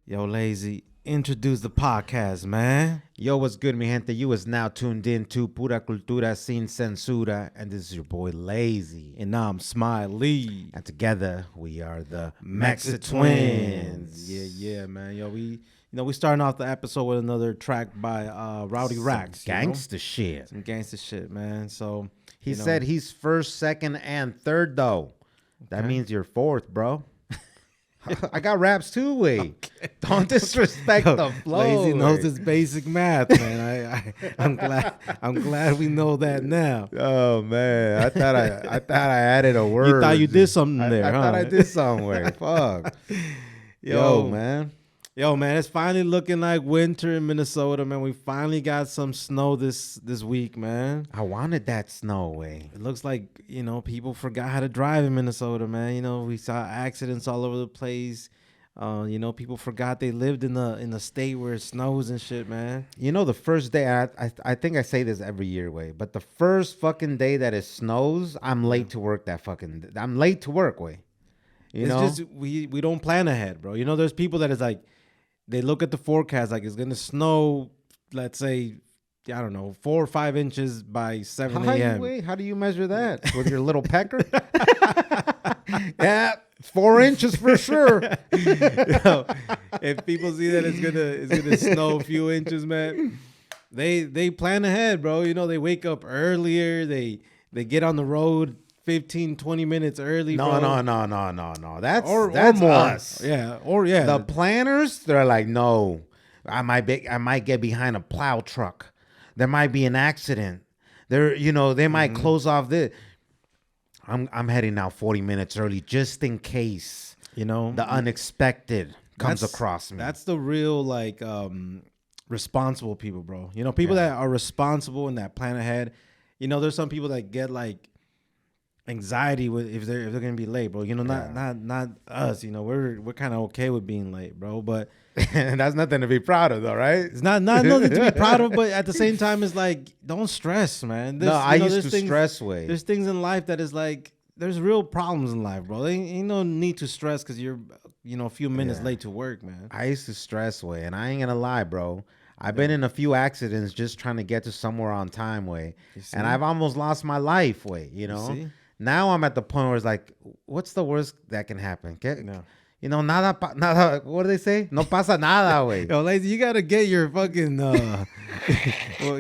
Yo, Lazy, introduce the podcast, man. Yo, what's good, mi gente? You is now tuned in to Pura, Cultura, Censura, and this is your boy Lazy. And now I'm Smiley. And together, we are the Mexa Twins. Yeah, man. Yo, we starting off the episode with another track by Rowdy Rax. Gangsta shit. Some gangsta shit, man. So he said he's first, second, and third, though. That means you're fourth, bro. I got raps too, wait. Okay. Don't disrespect the flow. Lazy knows his basic math, man. I'm glad we know that now. Oh man, I thought I added a word. You thought you did something there? I thought I did somewhere. Fuck. Yo, man. Yo, man, it's finally looking like winter in Minnesota, man. We finally got some snow this week, man. I wanted that snow, way. It looks like, people forgot how to drive in Minnesota, man. We saw accidents all over the place. People forgot they lived in the state where it snows and shit, man. The first day, I think I say this every year, way, but the first fucking day that it snows, I'm late to work I'm late to work, way. It's just, we don't plan ahead, bro. There's people that is like, they look at the forecast like it's going to snow, let's say, I don't know, 4 or 5 inches by 7 a.m. How do you measure that? With your little pecker? Yeah, 4 inches for sure. If people see that it's gonna snow a few inches, man, they plan ahead, bro. They wake up earlier. They get on the road 15, 20 minutes early. No. That's more. Us. Yeah. The planners, they're like, no, I might get behind a plow truck. There might be an accident. They might close off this. I'm heading out 40 minutes early just in case, the unexpected comes across me. That's the real, responsible people, bro. People that are responsible and that plan ahead. There's some people that get, anxiety with if they're gonna be late, bro. Not us. We're kind of okay with being late, bro. But that's nothing to be proud of, though, right? It's not nothing to be proud of. But at the same time, it's like, don't stress, man. I used to stress way. There's things in life that is like, there's real problems in life, bro. There ain't no need to stress because you're a few minutes late to work, man. I used to stress way, and I ain't gonna lie, bro. I've been in a few accidents just trying to get to somewhere on time way, and I've almost lost my life way. Now I'm at the point where it's like, what's the worst that can happen? Nada, what do they say? No pasa nada, güey. Yo, Lazy, you got to get your fucking,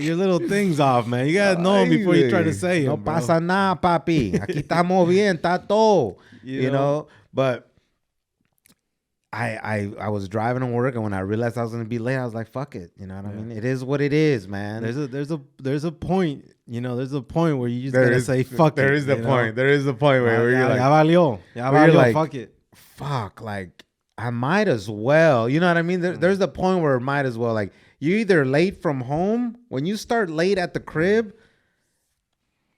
your little things off, man. You got to know them before you try to say them, No pasa nada, papi. Aquí estamos bien, está todo. But I was driving to work, and when I realized I was going to be late, I was like, fuck it. You know what I mean? It is what it is, man. There's a point, there's a point where you just got to say, fuck it. There is the point. There is the point where you're like, ya valió, fuck it. Fuck, I might as well. You know what I mean? There's the point where it might as well. Like, you're either late from home. When you start late at the crib,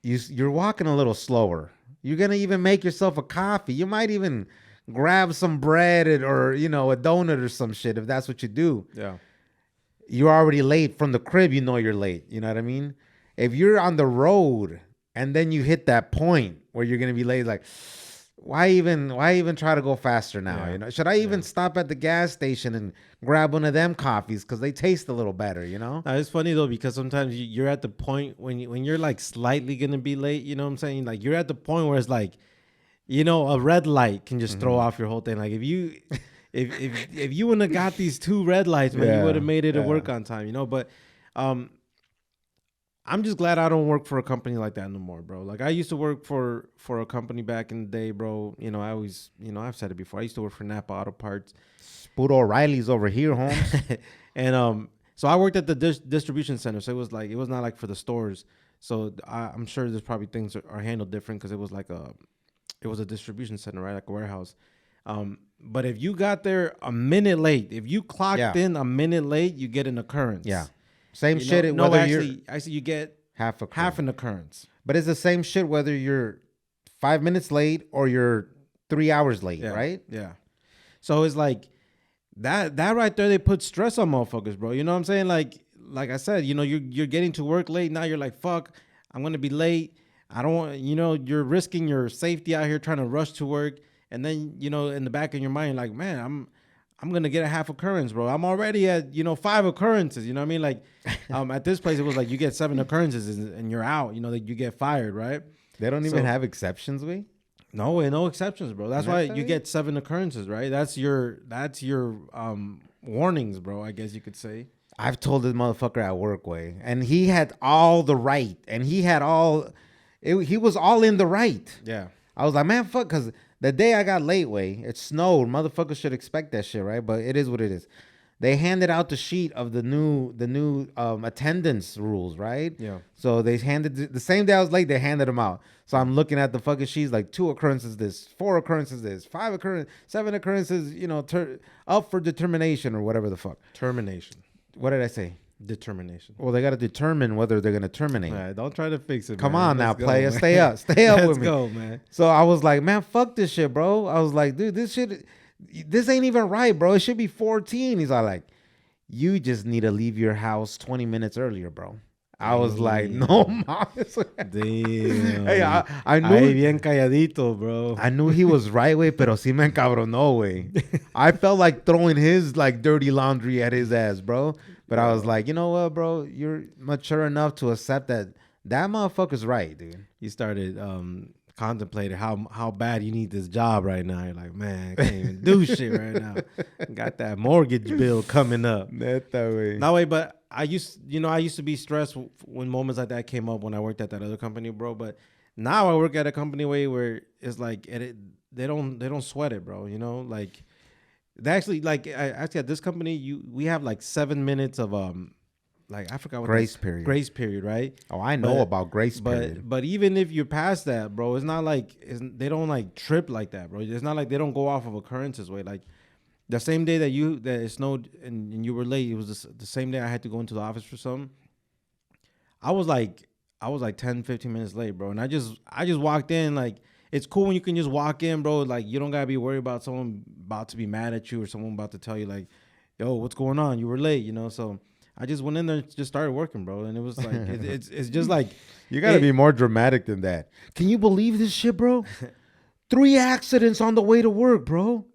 you're walking a little slower. You're going to even make yourself a coffee. You might even grab some bread or a donut or some shit if that's what you do. Yeah. You're already late from the crib. You're late. You know what I mean? If you're on the road and then you hit that point where you're going to be late, like, why even try to go faster now? Yeah. Should I even stop at the gas station and grab one of them coffees because they taste a little better? Now, it's funny though, because sometimes you're at the point when you're like slightly gonna be late. You know what I'm saying? Like, you're at the point where it's like, a red light can just throw off your whole thing. Like, if you wouldn't have got these 2 red lights, man, you would have made it to work on time. But I'm just glad I don't work for a company like that no more, bro. Like, I used to work for a company back in the day, bro. I always, I've said it before. I used to work for Napa Auto Parts. Puro O'Reilly's over here, Holmes. And so I worked at the distribution center. So it was not like for the stores. So I'm sure there's probably things are handled different because it was a distribution center, right? Like a warehouse. But if you got there a minute late, if you clocked in a minute late, you get an occurrence. Yeah. Same shit. Actually, you get half an occurrence. But it's the same shit whether you're 5 minutes late or you're 3 hours late, right? Yeah. So it's like that right there. They put stress on motherfuckers, bro. You know what I'm saying? Like like I said, you're getting to work late. Now you're like, fuck, I'm gonna be late. I don't want, you're risking your safety out here trying to rush to work. And then, in the back of your mind, like, man, I'm gonna get a half occurrence, bro. I'm already at 5 occurrences. You know what I mean? Like, at this place, it was like you get 7 occurrences and you're out. That you get fired, right? They don't even have exceptions, we. No exceptions, bro. That's why you get 7 occurrences, right? That's your warnings, bro. I guess you could say. I've told this motherfucker at work, way, and he had all the right, and he had all. He was all in the right. Yeah. I was like, man, fuck, because the day I got late, way, it snowed. Motherfuckers should expect that shit, right? But it is what it is. They handed out the sheet of the new attendance rules, right? Yeah. So they handed the same day I was late. They handed them out. So I'm looking at the fucking sheets, like 2 occurrences, this 4 occurrences, this 5 occurrences, 7 occurrences. Up for determination or whatever the fuck. Termination. What did I say? Determination. Well, they got to determine whether they're gonna terminate. All right, don't try to fix it. Come man. on now, Let's go, player. man. Stay up with me. Let's go, man. So I was like, man, fuck this shit, bro. I was like, dude, this ain't even right, bro. It should be 14. He's all like, you just need to leave your house 20 minutes earlier, bro. I was like, no, mom. Damn. Hey, I knew. Ahí bien calladito, bro. I knew he was right, way, pero sí me encabronó, way. I felt like throwing his like dirty laundry at his ass, bro. But I was like, you know what, bro? You're mature enough to accept that motherfucker's right, dude. You started contemplating how bad you need this job right now. You're like, man, I can't even do shit right now. Got that mortgage bill coming up. That way. No way, but I used to be stressed when moments like that came up when I worked at that other company, bro. But now I work at a company where it's like they don't sweat it, bro. Like they actually actually at this company we have like 7 minutes of like I forgot what grace period, right? Oh, I know about grace period. But even if you're past that, bro, it's not like they don't like trip like that, bro. It's not like they don't go off of occurrences way. Like the same day that it snowed and you were late, it was the same day I had to go into the office for something. I was like 10, 15 minutes late, bro. And I just walked in. Like, it's cool when you can just walk in, bro. Like, you don't gotta be worried about someone about to be mad at you or someone about to tell you like, yo, what's going on? You were late, So I just went in there and just started working, bro. And it was like, it's just like. You gotta be more dramatic than that. Can you believe this shit, bro? 3 accidents on the way to work, bro.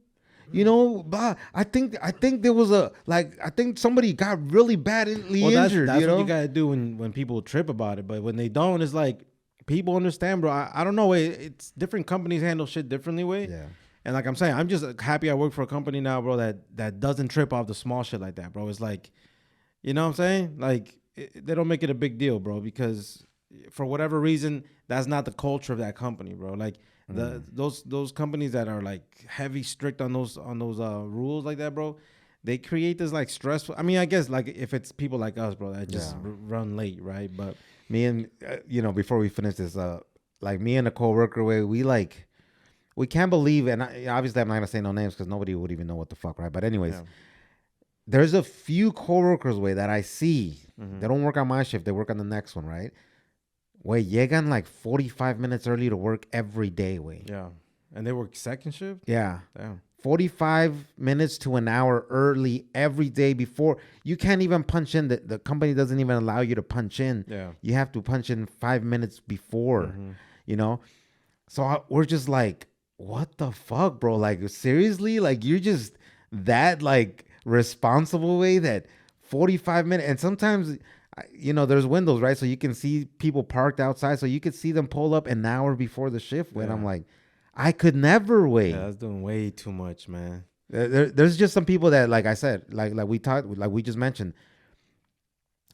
I think there was I think somebody got really badly injured. That's what you gotta do when people trip about it. But when they don't, it's like people understand, bro. I don't know. It's different companies handle shit differently, way. Yeah. And like I'm saying, I'm just happy I work for a company now, bro, that doesn't trip off the small shit like that, bro. It's like, you know what I'm saying? Like they don't make it a big deal, bro, because for whatever reason, that's not the culture of that company, bro. Like. Those companies that are like heavy strict on those rules like that, bro, they create this like stressful. I mean, I guess like if it's people like us, bro, that just run late, right? But me and before we finish this, like me and a coworker, we can't believe, and obviously I'm not gonna say no names because nobody would even know what the fuck, right? But anyways, there's a few coworkers that I see. They don't work on my shift; they work on the next one, right? Llegan like 45 minutes early to work every day, Yeah. And they work second shift? Yeah. Damn. 45 minutes to an hour early every day before. You can't even punch in. The company doesn't even allow you to punch in. Yeah. You have to punch in 5 minutes before, So we're just like, what the fuck, bro? Like, seriously? Like, you're just that, like, responsible way that 45 minutes. And sometimes... there's windows, right? So you can see people parked outside. So you could see them pull up an hour before the shift. When I'm like, I could never wait. Yeah, that's doing way too much, man. There's just some people that, like I said, like we just mentioned,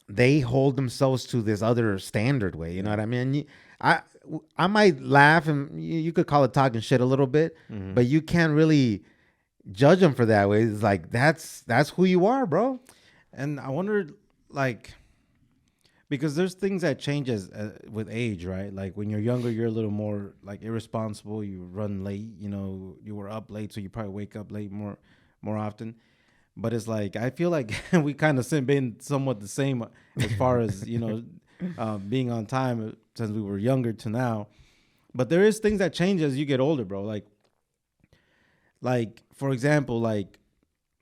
they hold themselves to this other standard way. You know what I mean? I might laugh and you could call it talking shit a little bit, but you can't really judge them for that way. It's like that's who you are, bro. And I wonder, like. Because there's things that change with age, right? Like when you're younger, you're a little more like irresponsible. You run late, you were up late, so you probably wake up late more often. But it's like I feel like we kind of been somewhat the same as far as being on time since we were younger to now. But there is things that change as you get older, bro. Like for example, like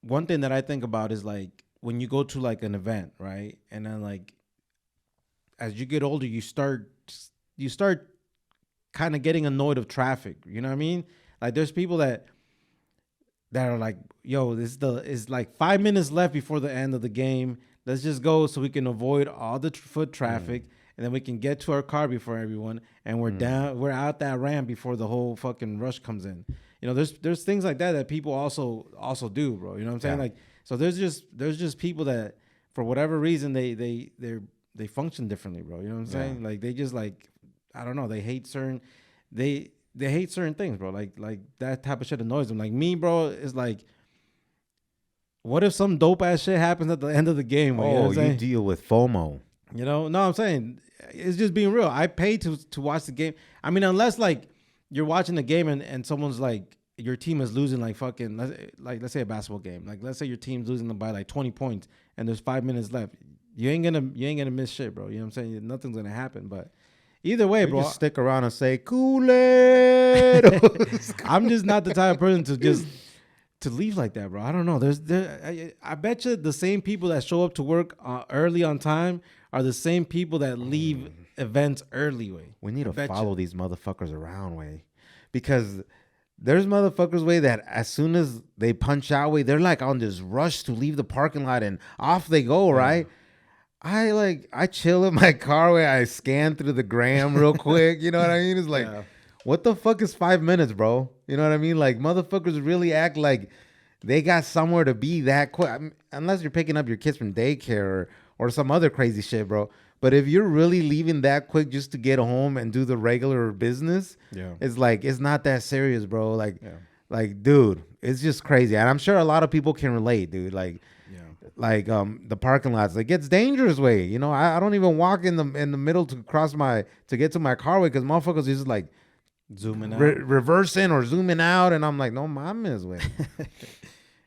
one thing that I think about is like. when you go to like an event, right? And then like as you get older, you start kind of getting annoyed of traffic. You know what I mean? Like there's people that are like, yo, this is like 5 minutes left before the end of the game. Let's just go so we can avoid all the foot traffic, and then we can get to our car before everyone, and we're out that ramp before the whole fucking rush comes in. You know, there's things like that people also do, bro. You know what I'm saying? Yeah. Like, so there's just people that for whatever reason they function differently, bro. You know what I'm saying? Like they just like, I don't know, they hate certain things, bro. Like that type of shit annoys them. Like me, bro, is like, what if some dope ass shit happens at the end of the game? Like, you know what I'm you saying? deal with FOMO. You know, no, I'm saying it's just being real. I pay to watch the game. I mean, unless like you're watching the game and someone's like, your team is losing like fucking, let's say a basketball game. Like let's say your team's losing by like 20 points and there's 5 minutes left. You ain't gonna miss shit, bro. You know what I'm saying? Nothing's gonna happen. But either way, bro, Just stick around and say Kool-Aid. I'm just not the type of person to leave like that, bro. I don't know. I bet you the same people that show up to work early on time are the same people that leave events early, way. We need to follow these motherfuckers around, way, because there's motherfuckers, way, that as soon as they punch out, way, they're like on this rush to leave the parking lot and off they go, right? I chill in my car, way, I scan through the gram real quick. You know what I mean? It's like, what the fuck is 5 minutes, bro? You know what I mean? Like, motherfuckers really act like they got somewhere to be that quick. I mean, unless you're picking up your kids from daycare or some other crazy shit, bro. But if you're really leaving that quick just to get home and do the regular business, it's like, it's not that serious, bro. Like, dude, it's just crazy. And I'm sure a lot of people can relate, dude. Like, the parking lots, it gets dangerous, way. You know, I don't even walk in the middle to get to my car, way, because motherfuckers just like zooming out, reversing or zooming out, and I'm like, no mames, way.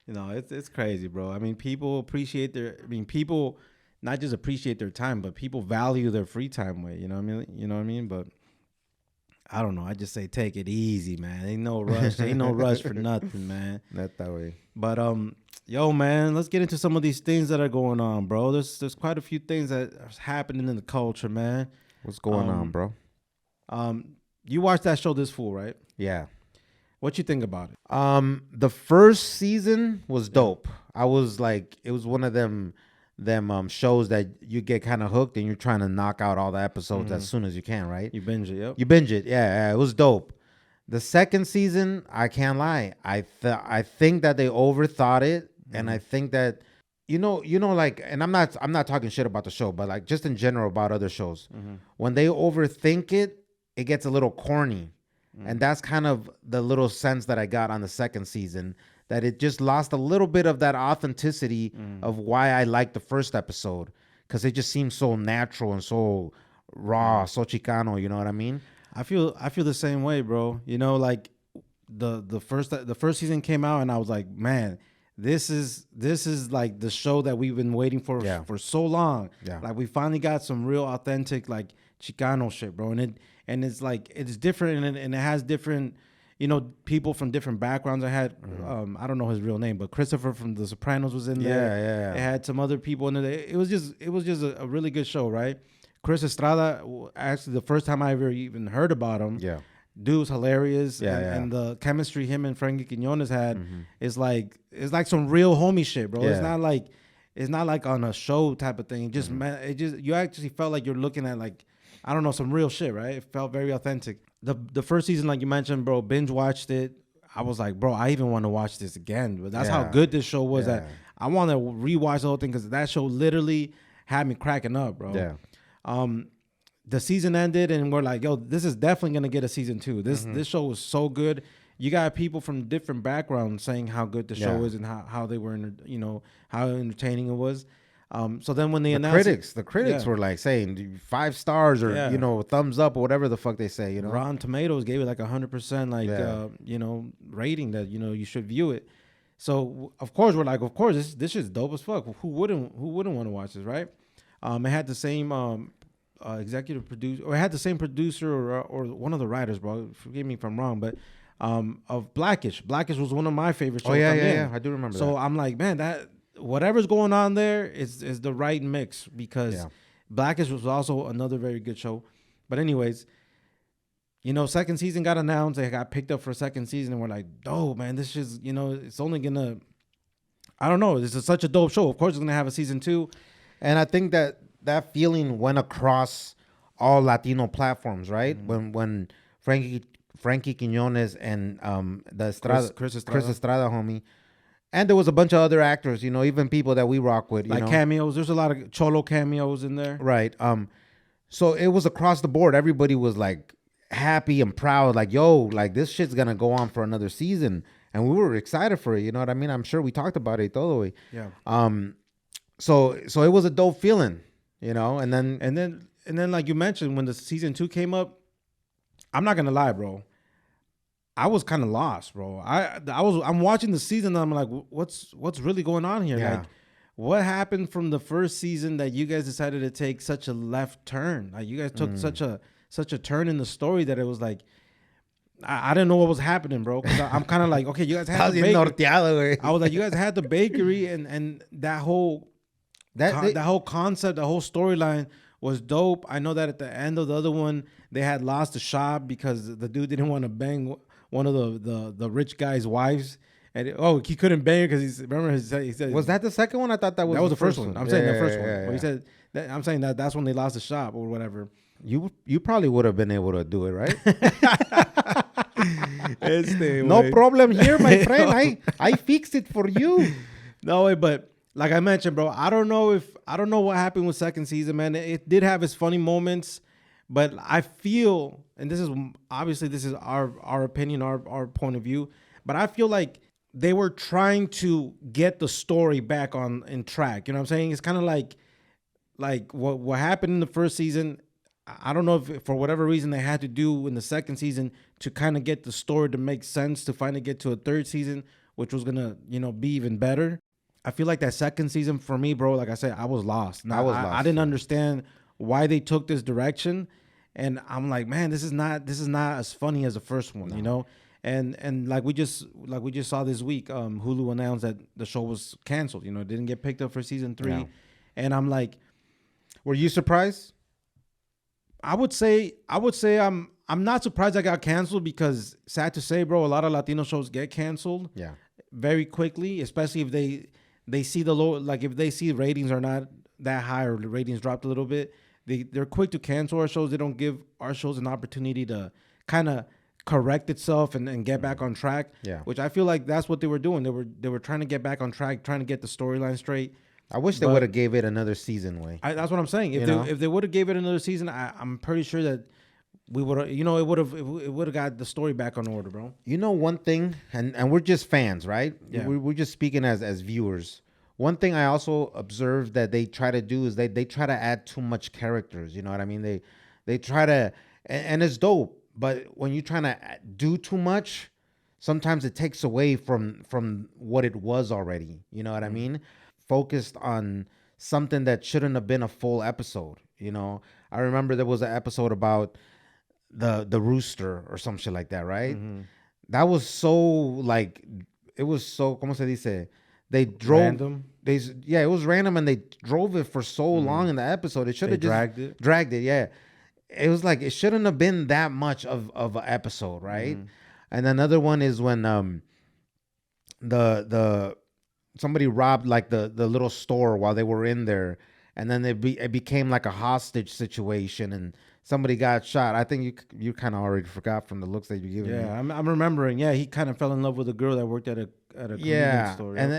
You know, it's crazy, bro. I mean, people people not just appreciate their time, but people value their free time, way. You know what I mean? But I don't know. I just say take it easy, man. Ain't no rush. Ain't no rush for nothing, man. Not that way. But yo, man, let's get into some of these things that are going on, bro. There's quite a few things that are happening in the culture, man. What's going on, bro? You watched that show, This Fool, right? Yeah. What you think about it? The first season was dope. I was like, it was one of them shows that you get kind of hooked and you're trying to knock out all the episodes as soon as you can, right? You binge it, yep. You binge it, yeah, it was dope. The second season, I can't lie, I think that they overthought it, and I think that you know, like, and I'm not talking shit about the show, but like just in general about other shows, when they overthink it, it gets a little corny, and that's kind of the little sense that I got on the second season. That it just lost a little bit of that authenticity of why I liked the first episode, because it just seemed so natural and so raw, so Chicano. You know what I mean? I feel the same way, bro. You know, like the first season came out, and I was like, man, this is like the show that we've been waiting for so long. Yeah. Like we finally got some real authentic like Chicano shit, bro. And it's like it's different, and it has different. You know, people from different backgrounds. I had, I don't know his real name, but Christopher from The Sopranos was in there. Yeah. It had some other people in there. It was just a really good show, right? Chris Estrada, actually, the first time I ever even heard about him, dude was hilarious. And the chemistry him and Frankie Quinones had is like, it's like some real homie shit, bro. Yeah. It's not like on a show type of thing. You actually felt like you're looking at like, I don't know, some real shit, right? It felt very authentic. The first season, like you mentioned, bro, binge watched it. I was like, bro, I even want to watch this again. But that's how good this show was. That I want to rewatch the whole thing, because that show literally had me cracking up, bro. Yeah. The season ended, and we're like, yo, this is definitely gonna get a season 2. This show was so good. You got people from different backgrounds saying how good the show is and how they were, how entertaining it was. So then when they announced the critics were like saying 5 stars or thumbs up or whatever the fuck they say, Rotten Tomatoes gave it like 100% like rating that you should view it. So of course we're like, of course this is dope as fuck. Who wouldn't want to watch this, right? It had the same executive producer, or it had the same producer or one of the writers, bro. Forgive me if I'm wrong, but of Blackish. Blackish was one of my favorite shows. Oh yeah, I do remember. So that. I'm like, man, that whatever's going on there is the right mix because Yeah. Blackish was also another very good show. But anyways, second season got announced. They got picked up for a second season, and we're like, dope, man. This is, it's only gonna. I don't know. This is such a dope show. Of course, it's gonna have a season 2. And I think that feeling went across all Latino platforms, right? When Frankie Quinones and the Estrada, Chris Chris Estrada. Estrada, homie, and there was a bunch of other actors, even people that we rock with, Like cameos. There's a lot of Cholo cameos in there. right? So it was across the board. Everybody was like happy and proud, like, yo, like this shit's gonna go on for another season, and we were excited for it. You know what I mean? I'm sure we talked about it todo way. Yeah. So it was a dope feeling, and then like you mentioned, when the season 2 came up, I'm not gonna lie, bro. I was kind of lost, bro. I'm watching the season and I'm like, what's really going on here? Yeah. Like, what happened from the first season that you guys decided to take such a left turn? Like, you guys took such a turn in the story that it was like, I didn't know what was happening, bro. Because I'm kind of like, okay, you guys had the bakery. I was like, you guys had the bakery and that whole concept, the whole storyline was dope. I know that at the end of the other one, they had lost the shop because the dude didn't want to bang one of the rich guy's wives. And he couldn't bang her because he said was that the second one? I thought that was the first one. I'm saying the first one. Yeah. He said that, I'm saying that's when they lost the shop or whatever. You probably would have been able to do it, right? No problem here, my friend. I fixed it for you. No way, but like I mentioned, bro, I don't know what happened with second season, man. It did have its funny moments, but I feel, and this is our opinion, our point of view, but I feel like they were trying to get the story back in track. You know what I'm saying? It's kind of like what happened in the first season. I don't know if for whatever reason they had to do in the second season to kind of get the story to make sense to finally get to a third season, which was gonna, be even better. I feel like that second season for me, bro, like I said, I was lost. I didn't understand why they took this direction, and I'm like, man, this is not as funny as the first one, No. And like we just saw this week, Hulu announced that the show was canceled. It didn't get picked up for season 3, No. and I'm like, were you surprised? I would say I'm not surprised I got canceled because sad to say, bro, a lot of Latino shows get canceled Yeah. very quickly, especially if they see the low, like if they see ratings are not that high or the ratings dropped a little bit, they're quick to cancel our shows. They don't give our shows an opportunity to kind of correct itself and get back on track. Yeah. Which I feel like that's what they were doing. They were trying to get back on track, trying to get the storyline straight. I wish they would have gave it another season. That's what I'm saying. If they would have gave it another season, I'm pretty sure that we would have, it would have got the story back on order, bro. One thing, and we're just fans, right? Yeah. We're just speaking as viewers. One thing I also observed that they try to do is they try to add too much characters. You know what I mean? They try to, and it's dope. But when you're trying to do too much, sometimes it takes away from what it was already. You know what I mean? Focused on something that shouldn't have been a full episode. I remember there was an episode about the rooster or some shit like that, right? Mm-hmm. That was so like, it was so, ¿cómo se dice? They drove Random. It was random, and they drove it for so long in the episode. It should have just dragged it. Yeah, it was like it shouldn't have been that much of an episode, right? And another one is when the somebody robbed like the little store while they were in there, and then it became like a hostage situation, and somebody got shot. I think you kind of already forgot from the looks that you're giving me. Yeah, I'm remembering. Yeah, he kind of fell in love with a girl that worked at a convenience store. And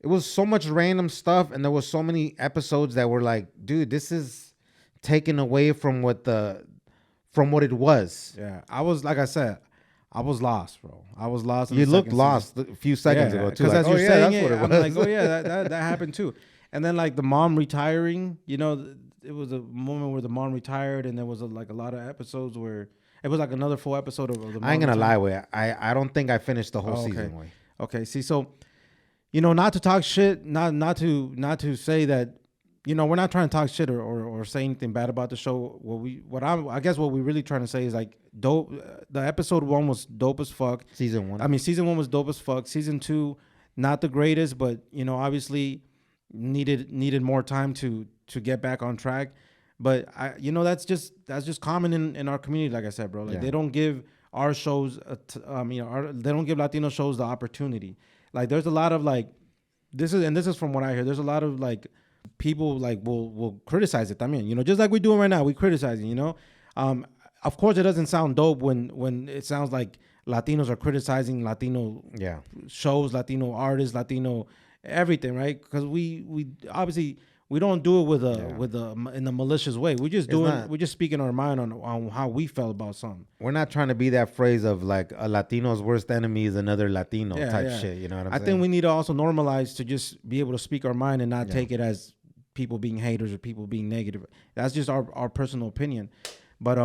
it was so much random stuff, and there was so many episodes that were like, dude, this is taken away from what it was. Yeah, I was, like I said, I was lost, bro. I was lost. You looked lost a few seconds ago too. Because as you're saying it, I'm was. like, oh yeah, that happened too. And then like the mom retiring, it was a moment where the mom retired, and there was a lot of episodes where it was like another full episode of the mom. I ain't gonna lie with you. I don't think I finished the whole season. Okay, see, so not to talk shit, not to say that, we're not trying to talk shit or say anything bad about the show. I guess what we're really trying to say is like dope. The episode 1 was dope as fuck. Season 1. I mean, season 1 was dope as fuck. Season 2, not the greatest, but obviously needed more time to get back on track. But that's just common in our community. Like I said, bro, like Yeah. they don't give our shows, they don't give Latino shows the opportunity. Like there's a lot of like this is from what I hear. There's a lot of like people like will criticize it. I mean, just like we're doing right now, we criticizing. Of course, it doesn't sound dope when it sounds like Latinos are criticizing Latino Yeah. shows, Latino artists, Latino everything, right? Because we obviously we don't do it with a in a malicious way. We're just speaking our mind on how we felt about something. We're not trying to be that phrase of like a Latino's worst enemy is another Latino type shit. You know what I'm I saying? think we need to also normalize to just be able to speak our mind and not take it as people being haters or people being negative. That's just our personal opinion. But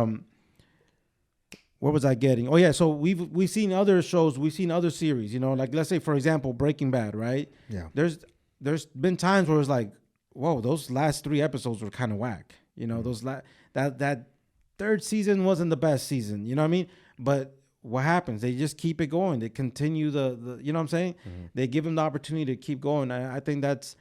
where was I getting? Oh yeah, so we've seen other shows, we've seen other series. Like let's say for example Breaking Bad, right? Yeah. There's been times where it's like, whoa, those last 3 episodes were kind of whack. That third season wasn't the best season. You know what I mean? But what happens? They just keep it going. They continue the you know what I'm saying? Mm-hmm. They give them the opportunity to keep going. I think that's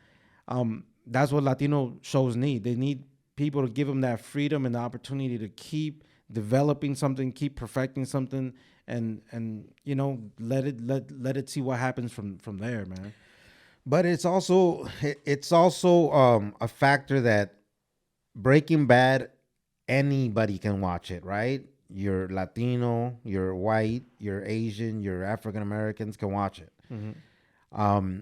what Latino shows need. They need people to give them that freedom and the opportunity to keep developing something, keep perfecting something, and let it see what happens from there, man. But it's also a factor that Breaking Bad, anybody can watch it, right? You're Latino, you're white, you're Asian, you're African Americans can watch it. Mm-hmm.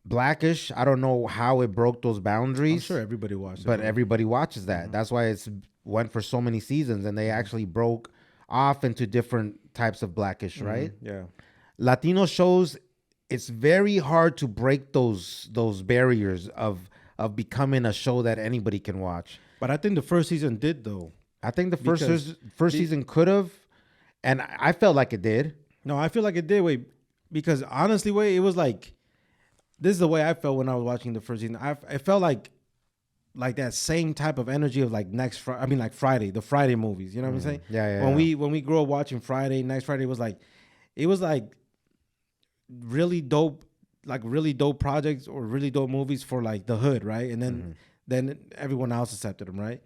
Blackish, I don't know how it broke those boundaries. I'm sure everybody watched it, but everybody watches that. Mm-hmm. That's why it's went for so many seasons, and they actually broke off into different types of Blackish, right? Yeah. Latino shows, it's very hard to break those barriers of becoming a show that anybody can watch. But I think the first season did, though. I think the first season could have, and I felt like it did. No, I feel like it did, wait, because honestly, wait, it was like, this is the way I felt when I was watching the first season. I felt like that same type of energy of like like Friday, the Friday movies. You know what I'm saying? Yeah. When we grew up watching Friday, Next Friday was like, it was like really dope projects or really dope movies for like the hood, right? And then everyone else accepted them, right?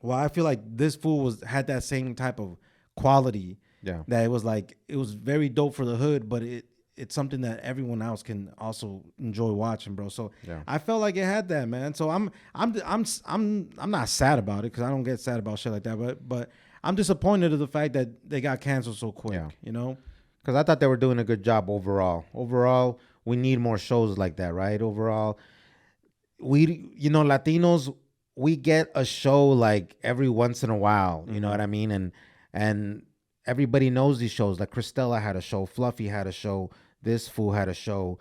Well, I feel like this fool had that same type of quality. Yeah. That it was very dope for the hood, but it's something that everyone else can also enjoy watching, bro. So I felt like it had that, man. So I'm not sad about it because I don't get sad about shit like that, but I'm disappointed of the fact that they got canceled so quick. Yeah. Because I thought they were doing a good job overall. Overall, we need more shows like that, right? Overall, Latinos, we get a show like every once in a while. You know what I mean? And everybody knows these shows. Like Christella had a show, Fluffy had a show, this fool had a show.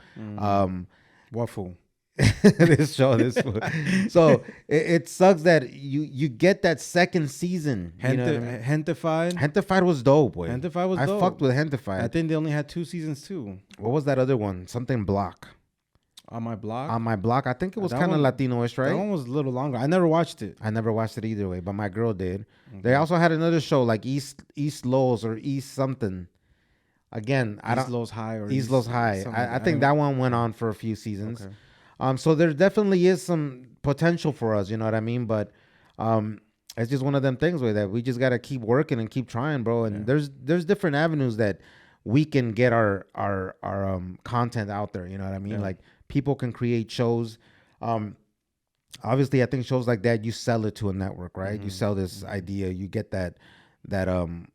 What fool? this fool. So it sucks that you get that second season. Hentified. Hentified was dope, boy. Hentified was dope. I fucked with Hentified. I think they only had 2 seasons too. What was that other one? Something Block. On My Block? On My Block. I think it was kind of Latino-ish, right? That one was a little longer. I never watched it. I never watched it either way, but my girl did. Okay. They also had another show like East Los or East something. Again, East Los High or East Los High. I think that one went on for a few seasons. Okay. So there definitely is some potential for us, you know what I mean? But it's just one of them things where that we just got to keep working and keep trying, bro. And there's different avenues that we can get our content out there, you know what I mean? Yeah. Like people can create shows. Obviously, I think shows like that, you sell it to a network, right? You sell this idea, you get that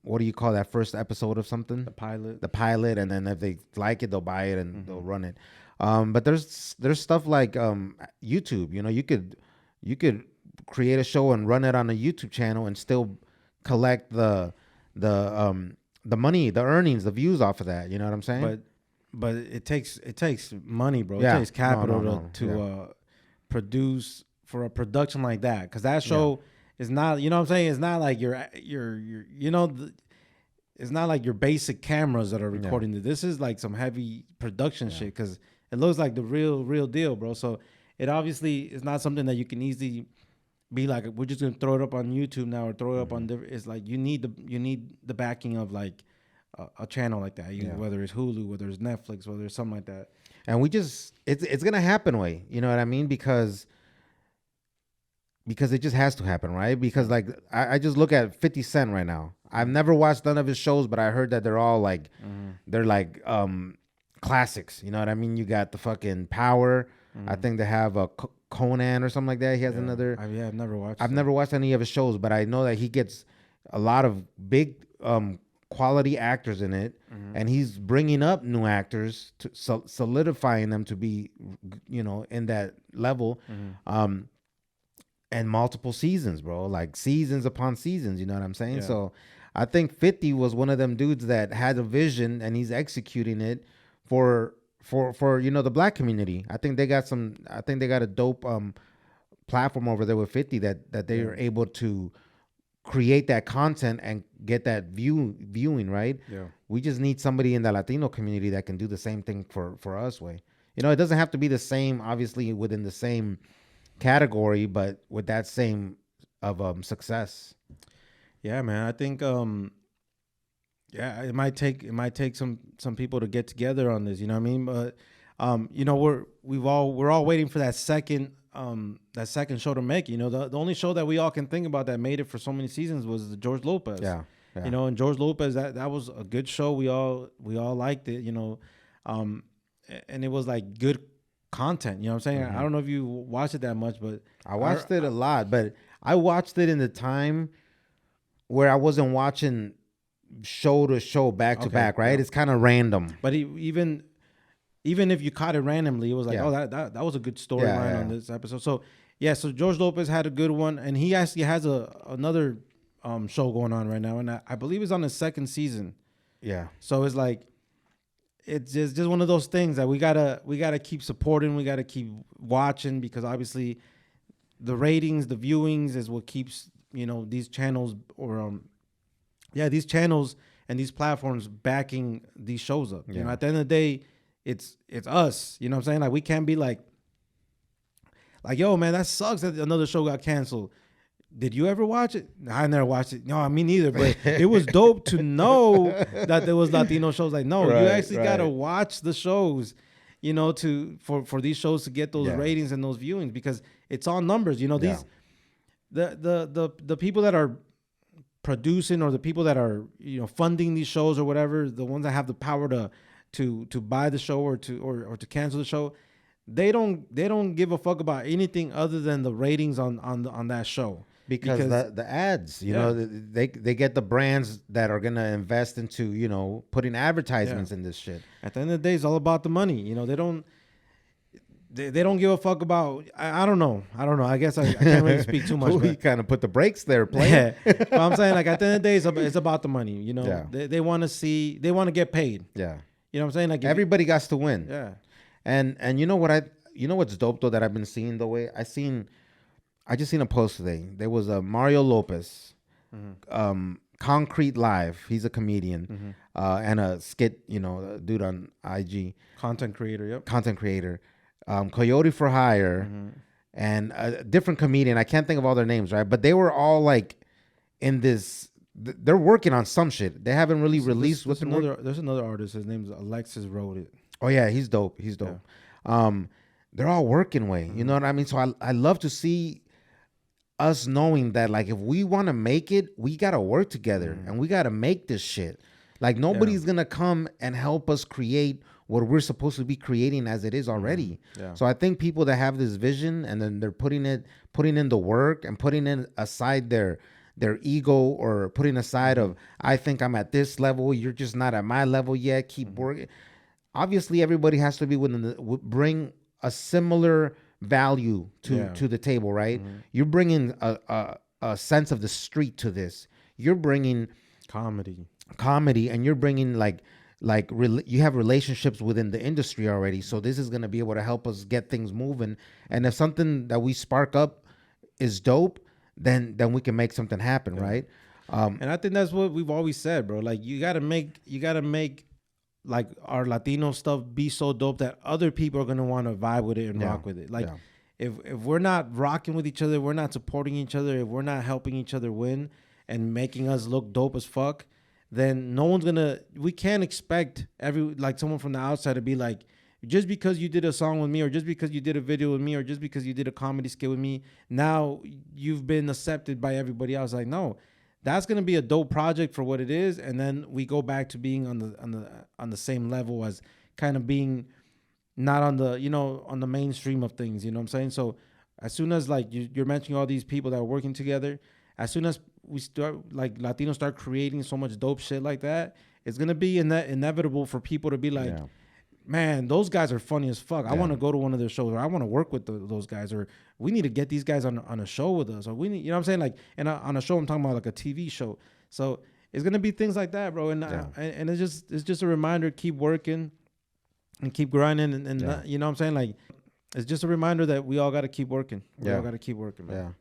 what do you call that first episode of something? The pilot, and then if they like it, they'll buy it and they'll run it. But there's stuff like YouTube. You could create a show and run it on a YouTube channel and still collect the money, the earnings, the views off of that. You know what I'm saying? But it takes money, bro. Yeah. It takes capital to produce for a production like that, because that show is not, you know what I'm saying? It's not like it's not like your basic cameras that are recording it. This is like some heavy production shit, because it looks like the real deal, bro. So it obviously is not something that you can easily be like, we're just gonna throw it up on YouTube now or throw it up on different. It's like you need the backing of like a channel like that, whether it's Hulu, whether it's Netflix, whether it's something like that. And we just it's gonna happen way. You know what I mean? Because it just has to happen, right? Because like I just look at 50 Cent right now. I've never watched none of his shows, but I heard that they're all like they're like classics. You know what I mean? You got the fucking Power. I think they have a Conan or something like that. He has another. I've never watched. I've never watched any of his shows, but I know that he gets a lot of big quality actors in it, and he's bringing up new actors to solidifying them to be, you know, in that level. And multiple seasons, bro, like seasons upon seasons. You know what I'm saying? Yeah. So I think 50 was one of them dudes that had a vision and he's executing it for you know, the black community. I think they got a dope platform over there with 50 that they are able to create that content and get that viewing, right? Yeah. We just need somebody in the Latino community that can do the same thing for us way. You know, it doesn't have to be the same, obviously, within the same category, but with that same of success. Yeah, man. I think yeah, it might take some people to get together on this, you know what I mean? But you know, we're all waiting for that second show to make. You know, the only show that we all can think about that made it for so many seasons was the George Lopez. Yeah. You know, and George Lopez, that was a good show. We all liked it, you know. And it was like good content, you know what I'm saying? I don't know if you watched it that much, but I watched it a lot, but I watched it in the time where I wasn't watching show to show, back to back, right? It's kind of random. But even if you caught it randomly, it was like, oh, that was a good storyline on this episode. So so George Lopez had a good one, and he actually has another show going on right now, and I believe it's on the second season. Yeah. So it's like, it's just one of those things that we gotta keep supporting, we gotta keep watching, because obviously the ratings, the viewings is what keeps, you know, these channels or these channels and these platforms backing these shows up. You know, at the end of the day, it's us. You know what I'm saying? Like, we can't be like, yo, man, that sucks that another show got canceled. Did you ever watch it? I never watched it. No, me neither. But it was dope to know that there was Latino shows. Like, no, you actually gotta watch the shows, you know, for these shows to get those ratings and those viewings, because it's all numbers. You know, these the people that are producing, or the people that are, you know, funding these shows or whatever, the ones that have the power to buy the show or to cancel the show, they don't give a fuck about anything other than the ratings on that show. Because the ads, you know, they get the brands that are gonna invest into, you know, putting advertisements in this shit. At the end of the day, it's all about the money. You know, they don't give a fuck about. I don't know. I guess I can't really speak too much. We kind of put the brakes there, play. But I'm saying, like, at the end of the day, it's about the money. You know, they want to get paid. Yeah. You know what I'm saying? Like, everybody got to win. Yeah. And you know what's dope though that I've been seeing the way I just seen a post today. There was a Mario Lopez, Concrete Live. He's a comedian, and a skit, you know, a dude on IG. Content creator, yep. Content creator. Coyote for Hire, and a different comedian. I can't think of all their names, right? But they were all like in this. They're working on some shit. They haven't really released. There's another artist. His name's Alexis Wrote It. Oh yeah, he's dope. He's dope. Yeah. They're all working way. You know what I mean? So I love to see us knowing that, like, if we want to make it, we got to work together and we got to make this shit. Like, nobody's going to come and help us create what we're supposed to be creating as it is already. Yeah. So I think people that have this vision and then they're putting in the work and putting in aside their ego, or putting aside of, I think I'm at this level, you're just not at my level yet, keep working. Obviously, everybody has to be willing to bring a similar value to the table, right? You're bringing a sense of the street to this. You're bringing comedy, and you're bringing you have relationships within the industry already. So this is going to be able to help us get things moving. And if something that we spark up is dope, then we can make something happen, right? And I think that's what we've always said, bro. Like, you gotta make like our Latino stuff be so dope that other people are gonna want to vibe with it and rock with it. Like, if we're not rocking with each other, we're not supporting each other, if we're not helping each other win and making us look dope as fuck, then no one's gonna. We can't expect someone from the outside to be like, just because you did a song with me, or just because you did a video with me, or just because you did a comedy skit with me, now you've been accepted by everybody else. Like, no, that's gonna be a dope project for what it is, and then we go back to being on the same level as kind of being not on the on the mainstream of things. You know what I'm saying? So as soon as like you're mentioning all these people that are working together, as soon as we start like Latinos start creating so much dope shit like that, it's gonna be inevitable for people to be like, Yeah. man, those guys are funny as fuck. I Yeah. want to go to one of their shows, or I want to work with those guys, or we need to get these guys on a show with us, or we need, you know what I'm saying? Like, and on a show, I'm talking about like a TV show. So it's gonna be things like that, bro. And and it's just a reminder: keep working and keep grinding, and you know what I'm saying? Like, it's just a reminder that we all got to keep working. We all got to keep working, man. Yeah.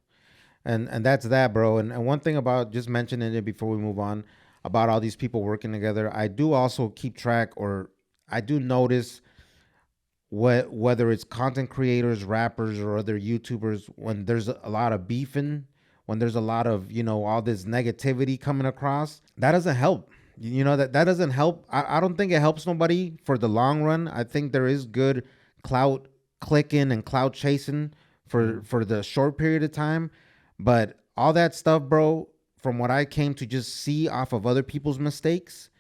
And that's that, bro. And one thing about just mentioning it before we move on about all these people working together, I do also keep track, or I do notice whether it's content creators, rappers, or other YouTubers, when there's a lot of beefing, when there's a lot of, all this negativity coming across, that doesn't help. That doesn't help. I don't think it helps nobody for the long run. I think there is good clout clicking and clout chasing for the short period of time. But all that stuff, bro, from what I came to just see off of other people's mistakes,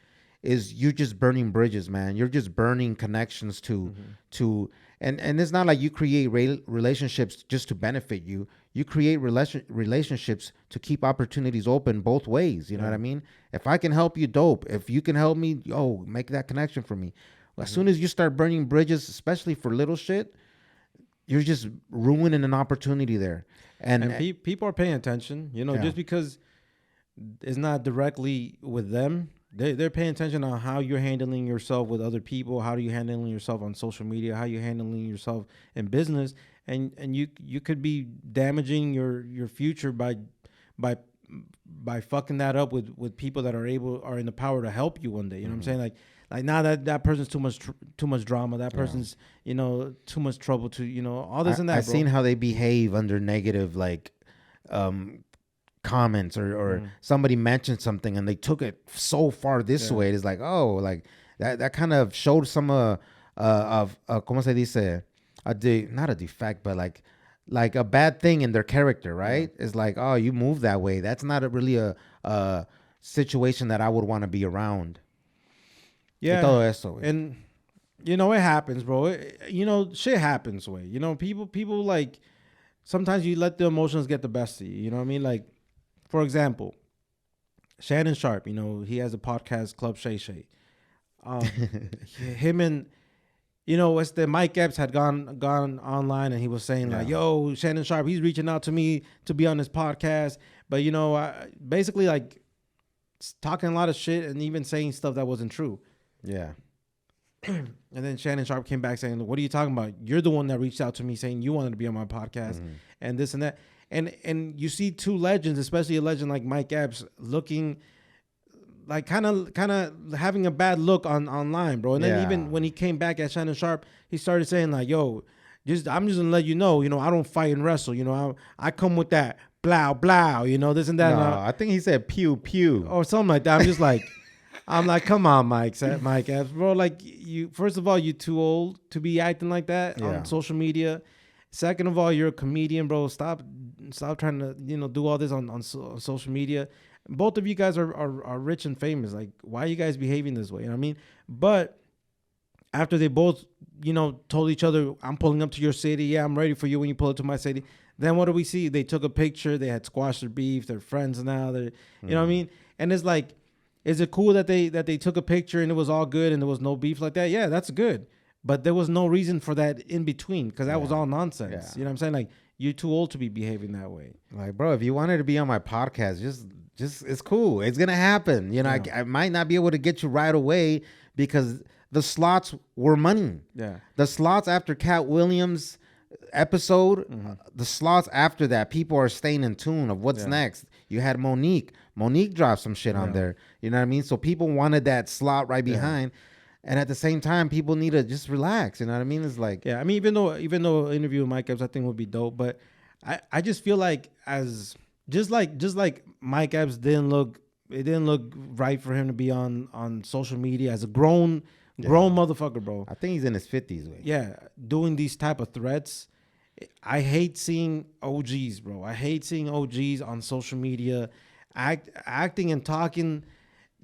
is you're just burning bridges, man. You're just burning connections and it's not like you create relationships just to benefit you. You create relationships to keep opportunities open both ways. You know what I mean? If I can help you, dope. If you can help me, make that connection for me. As soon as you start burning bridges, especially for little shit, you're just ruining an opportunity there. And people are paying attention, just because it's not directly with them. They're paying attention on how you're handling yourself with other people, how are you handling yourself on social media, how you handling yourself in business, and you could be damaging your future by fucking that up with people that are in the power to help you one day. You know what I'm saying? Like now that person's too much drama. That person's too much trouble to all this and that. I've seen how they behave under negative comments or somebody mentioned something and they took it so far this way. It's like, like that kind of showed some of ¿cómo se dice? Not a defect, but like a bad thing in their character, right? It's like, you move that way. That's not really a situation that I would want to be around. Yeah. Todo eso, and it happens, bro. Shit happens, way. People like sometimes you let the emotions get the best of you. You know what I mean? Like, for example, Shannon Sharp, he has a podcast, Club Shay Shay. Him and, it's the Mike Epps had gone online and he was saying like, yo, Shannon Sharp, he's reaching out to me to be on his podcast. But, I basically like talking a lot of shit and even saying stuff that wasn't true. Yeah. And then Shannon Sharp came back saying, what are you talking about? You're the one that reached out to me saying you wanted to be on my podcast and this and that. And you see two legends, especially a legend like Mike Epps, looking like kind of having a bad look online, bro. And then even when he came back at Shannon Sharp, he started saying like, yo, I'm just gonna let you know, I don't fight and wrestle. I come with that blow, this and that. No, I think he said pew pew or something like that. I'm just like, come on, Mike Epps, bro. Like, you, first of all, you're too old to be acting like that on social media. Second of all, you're a comedian, bro. Stop trying to, do all this on social media. Both of you guys are rich and famous. Like, why are you guys behaving this way? You know what I mean? But after they both, told each other, I'm pulling up to your city. Yeah, I'm ready for you when you pull up to my city. Then what do we see? They took a picture. They had squashed their beef. They're friends now. You know what I mean? And it's like, is it cool that they took a picture and it was all good and there was no beef like that? Yeah, that's good. But there was no reason for that in between because that was all nonsense. Yeah. You know what I'm saying? Like, you're too old to be behaving that way. Like, bro, if you wanted to be on my podcast, just it's cool. It's gonna happen. I might not be able to get you right away because the slots were money. Yeah. The slots after Cat Williams episode, the slots after that, people are staying in tune of what's next. You had Monique dropped some shit on there. You know what I mean? So people wanted that slot right behind. And at the same time, people need to just relax. You know what I mean? It's like, I mean, even though an interview with Mike Epps I think would be dope, but I just feel like just like Mike Epps didn't look right for him to be on social media as a grown Grown motherfucker, bro. I think he's in his 50s. Yeah, doing these type of threats. I hate seeing OGs, bro. I hate seeing OGs on social media acting and talking,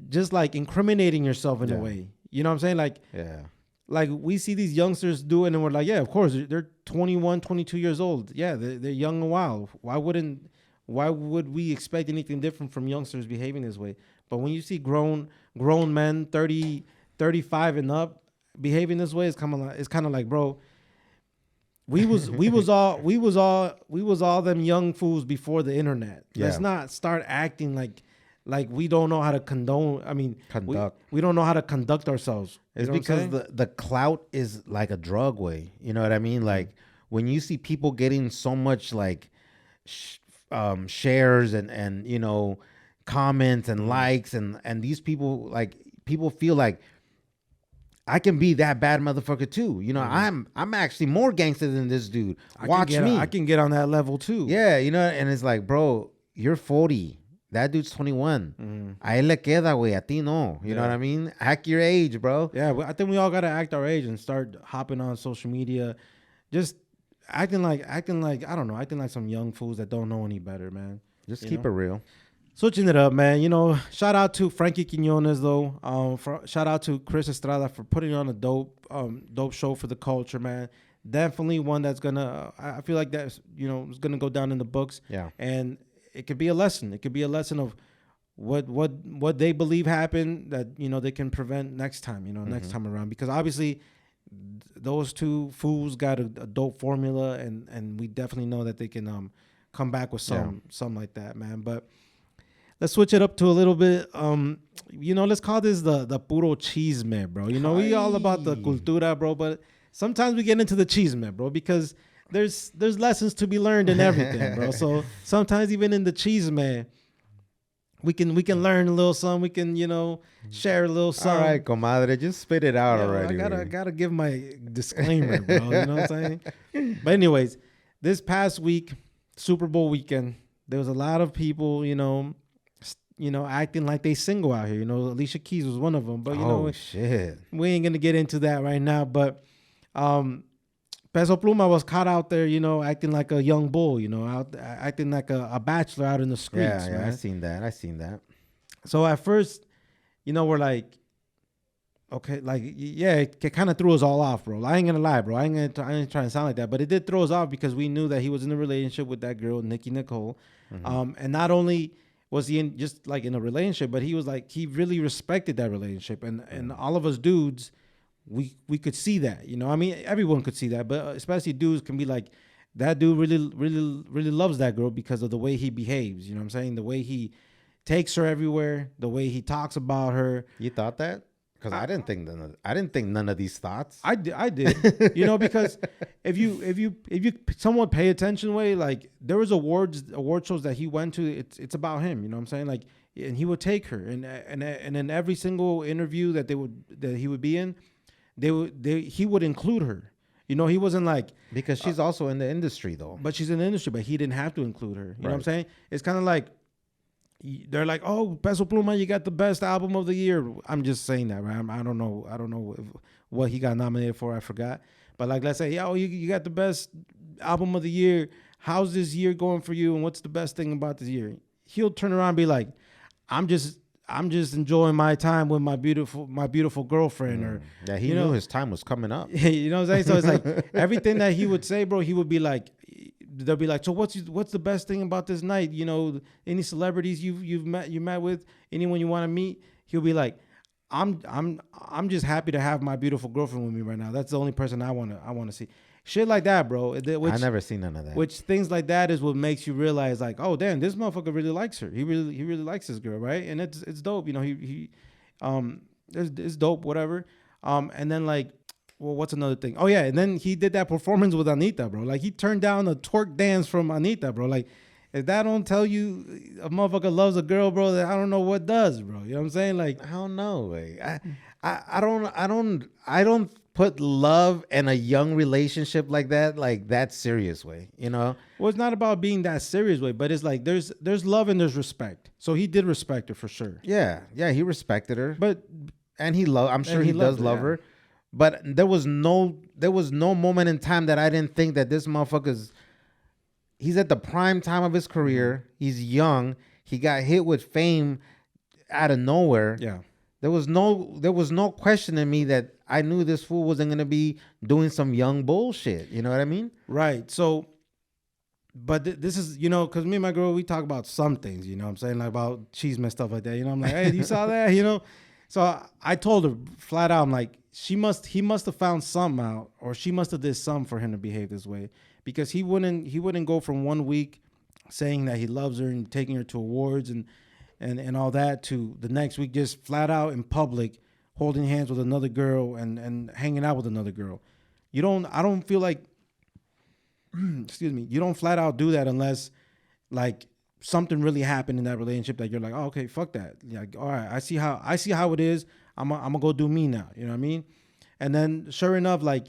just like incriminating yourself in a way. You know what I'm saying? Like we see these youngsters do it and we're like, yeah, of course, they're 21, 22 years old. Yeah, they're young and wild. Why would we expect anything different from youngsters behaving this way? But when you see grown men, 30, 35 and up behaving this way, it's kind of like, bro, we was all them young fools before the internet. Yeah. Let's not start acting like we don't know how to conduct. We don't know how to conduct ourselves. It's because the clout is like a drug way. You know what I mean? Like when you see people getting so much like shares and you know comments and likes and these people feel like I can be that bad motherfucker too. You know, I'm actually more gangster than this dude. Watch me. I can get on that level too. Yeah, you know, and it's like, bro, you're 40. That dude's 21. A él le queda, güey. A ti no. You know what I mean? Act your age, bro. Yeah, I think we all gotta act our age and start hopping on social media, just acting like I don't know, acting like some young fools that don't know any better, man. Just keep it real. Switching it up, man. You know, shout out to Frankie Quinones though. Shout out to Chris Estrada for putting on a dope show for the culture, man. Definitely one that's gonna. I feel like that's is gonna go down in the books. Yeah, and it could be a lesson. It could be a lesson of what they believe happened that they can prevent next time. Next time around, because obviously those two fools got a dope formula, and we definitely know that they can come back with something like that, man. But let's switch it up to a little bit. Let's call this the puro chisme, bro. We all about the cultura, bro, but sometimes we get into the chisme, bro, because there's lessons to be learned in everything, bro. So sometimes even in the chisme, we can learn a little something. We can share a little something. All right, comadre, just spit it out already. I gotta give my disclaimer, bro. You know what I'm saying? But anyways, this past week, Super Bowl weekend, there was a lot of people, acting like they single out here. Alicia Keys was one of them. But shit, we ain't gonna get into that right now. But Peso Pluma was caught out there, acting like a young bull, acting like a bachelor out in the streets. Yeah, I seen that. So at first, we're like, okay, it kind of threw us all off, bro. I ain't gonna lie, bro. I ain't trying to sound like that, but it did throw us off because we knew that he was in a relationship with that girl, Nicki Nicole, and not only was he in a relationship, but he was he really respected that relationship, and all of us dudes, we could see that, everyone could see that, but especially dudes can be like, that dude really loves that girl because of the way he behaves. You know what I'm saying? The way he takes her everywhere, the way he talks about her. You thought that? Because I didn't think none of these thoughts. I did, because if you somewhat pay attention, there was award shows that he went to. It's about him. You know what I'm saying? And he would take her, and in every single interview that he would be in, he would include her. He wasn't because she's also in the industry though. But she's in the industry, but he didn't have to include her. You know what I'm saying? It's kind of like, they're like, oh, Peso Pluma, you got the best album of the year. I'm just saying that, right? I don't know what he got nominated for. I forgot. But let's say, you got the best album of the year. How's this year going for you? And what's the best thing about this year? He'll turn around and be like, I'm just enjoying my time with my beautiful girlfriend. Or he knew his time was coming up. You know what I'm saying? So it's like everything that he would say, bro, he would be like, they'll be like, so what's the best thing about this night? Any celebrities you met with, anyone you want to meet? He'll be like, I'm just happy to have my beautiful girlfriend with me right now. That's the only person I want to see. Shit like that, bro. I never seen none of that. Which things like that is what makes you realize, oh damn, this motherfucker really likes her. He really likes this girl, right? And it's dope. It's dope, whatever. And then well, what's another thing? Oh yeah, and then he did that performance with Anita, bro. He turned down a twerk dance from Anita, bro. If that don't tell you a motherfucker loves a girl, bro, then I don't know what does, bro. You know what I'm saying? I don't know, I don't put love in a young relationship like that serious way, Well, it's not about being that serious way, but it's there's love and there's respect. So he did respect her for sure. Yeah, he respected her. But and I'm sure And he he does loved her, love yeah. her. But there was no moment in time that I didn't think that this motherfucker's he's at the prime time of his Mm-hmm. career. He's young. He got hit with fame out of nowhere. Yeah. There was no question in me that I knew this fool wasn't gonna be doing some young bullshit. You know what I mean? Right. So, but this is, because me and my girl, we talk about some things, you know what I'm saying? Like about cheese and stuff like that. I'm like, hey, you saw that? So I told her flat out, I'm like, he must have found something out, or she must have did something for him to behave this way, because he wouldn't go from 1 week saying that he loves her and taking her to awards and all that to the next week just flat out in public holding hands with another girl and hanging out with another girl. I don't feel like, excuse me, you don't flat out do that unless like something really happened in that relationship that you're like, oh, okay, fuck that. Like, all right, I see how it is. I'm gonna go do me now. You know what I mean? And then sure enough, like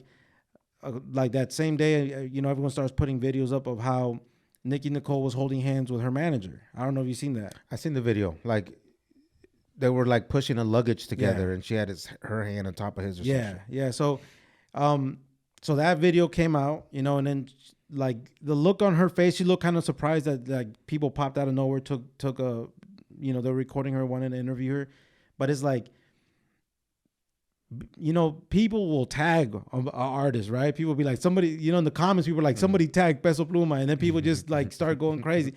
that same day, everyone starts putting videos up of how Nikki Nicole was holding hands with her manager. I don't know if you've seen that. I seen the video. Like they were like pushing a luggage together, Yeah. and she had her hand on top of his. Or some Yeah, shit. yeah. So that video came out, and then like the look on her face, she looked kind of surprised that like people popped out of nowhere, took a, they're recording her, wanted to interview her, but it's like, people will tag an artist, right? People be like, somebody, in the comments, people are like, somebody tagged Peso Pluma, and then people just like start going crazy.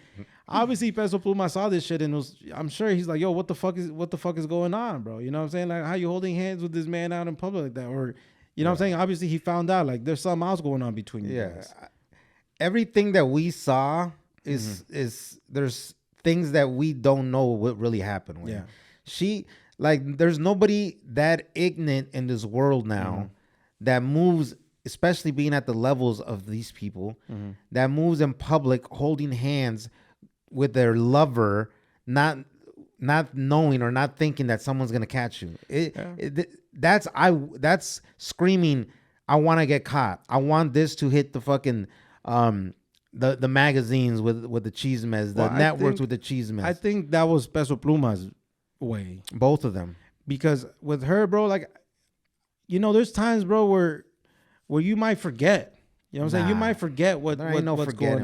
Obviously, Peso Pluma saw this shit, and I'm sure he's like, yo, what the fuck is going on, bro? You know what I'm saying? Like, how you holding hands with this man out in public like that? Or, what I'm saying? Obviously, he found out like there's something else going on between you guys. Everything that we saw is there's things that we don't know what really happened with. Yeah. She there's nobody that ignorant in this world now that moves, especially being at the levels of these people, that moves in public holding hands with their lover, not knowing or not thinking that someone's gonna catch you. That's screaming, I want to get caught. I want this to hit the fucking the magazines with the cheese mess, the networks with the cheese mess. I think that was Peso Pluma's way. Both of them. Because with her, bro, like, there's times, bro, where you might forget. You know what I'm saying? You might forget what's going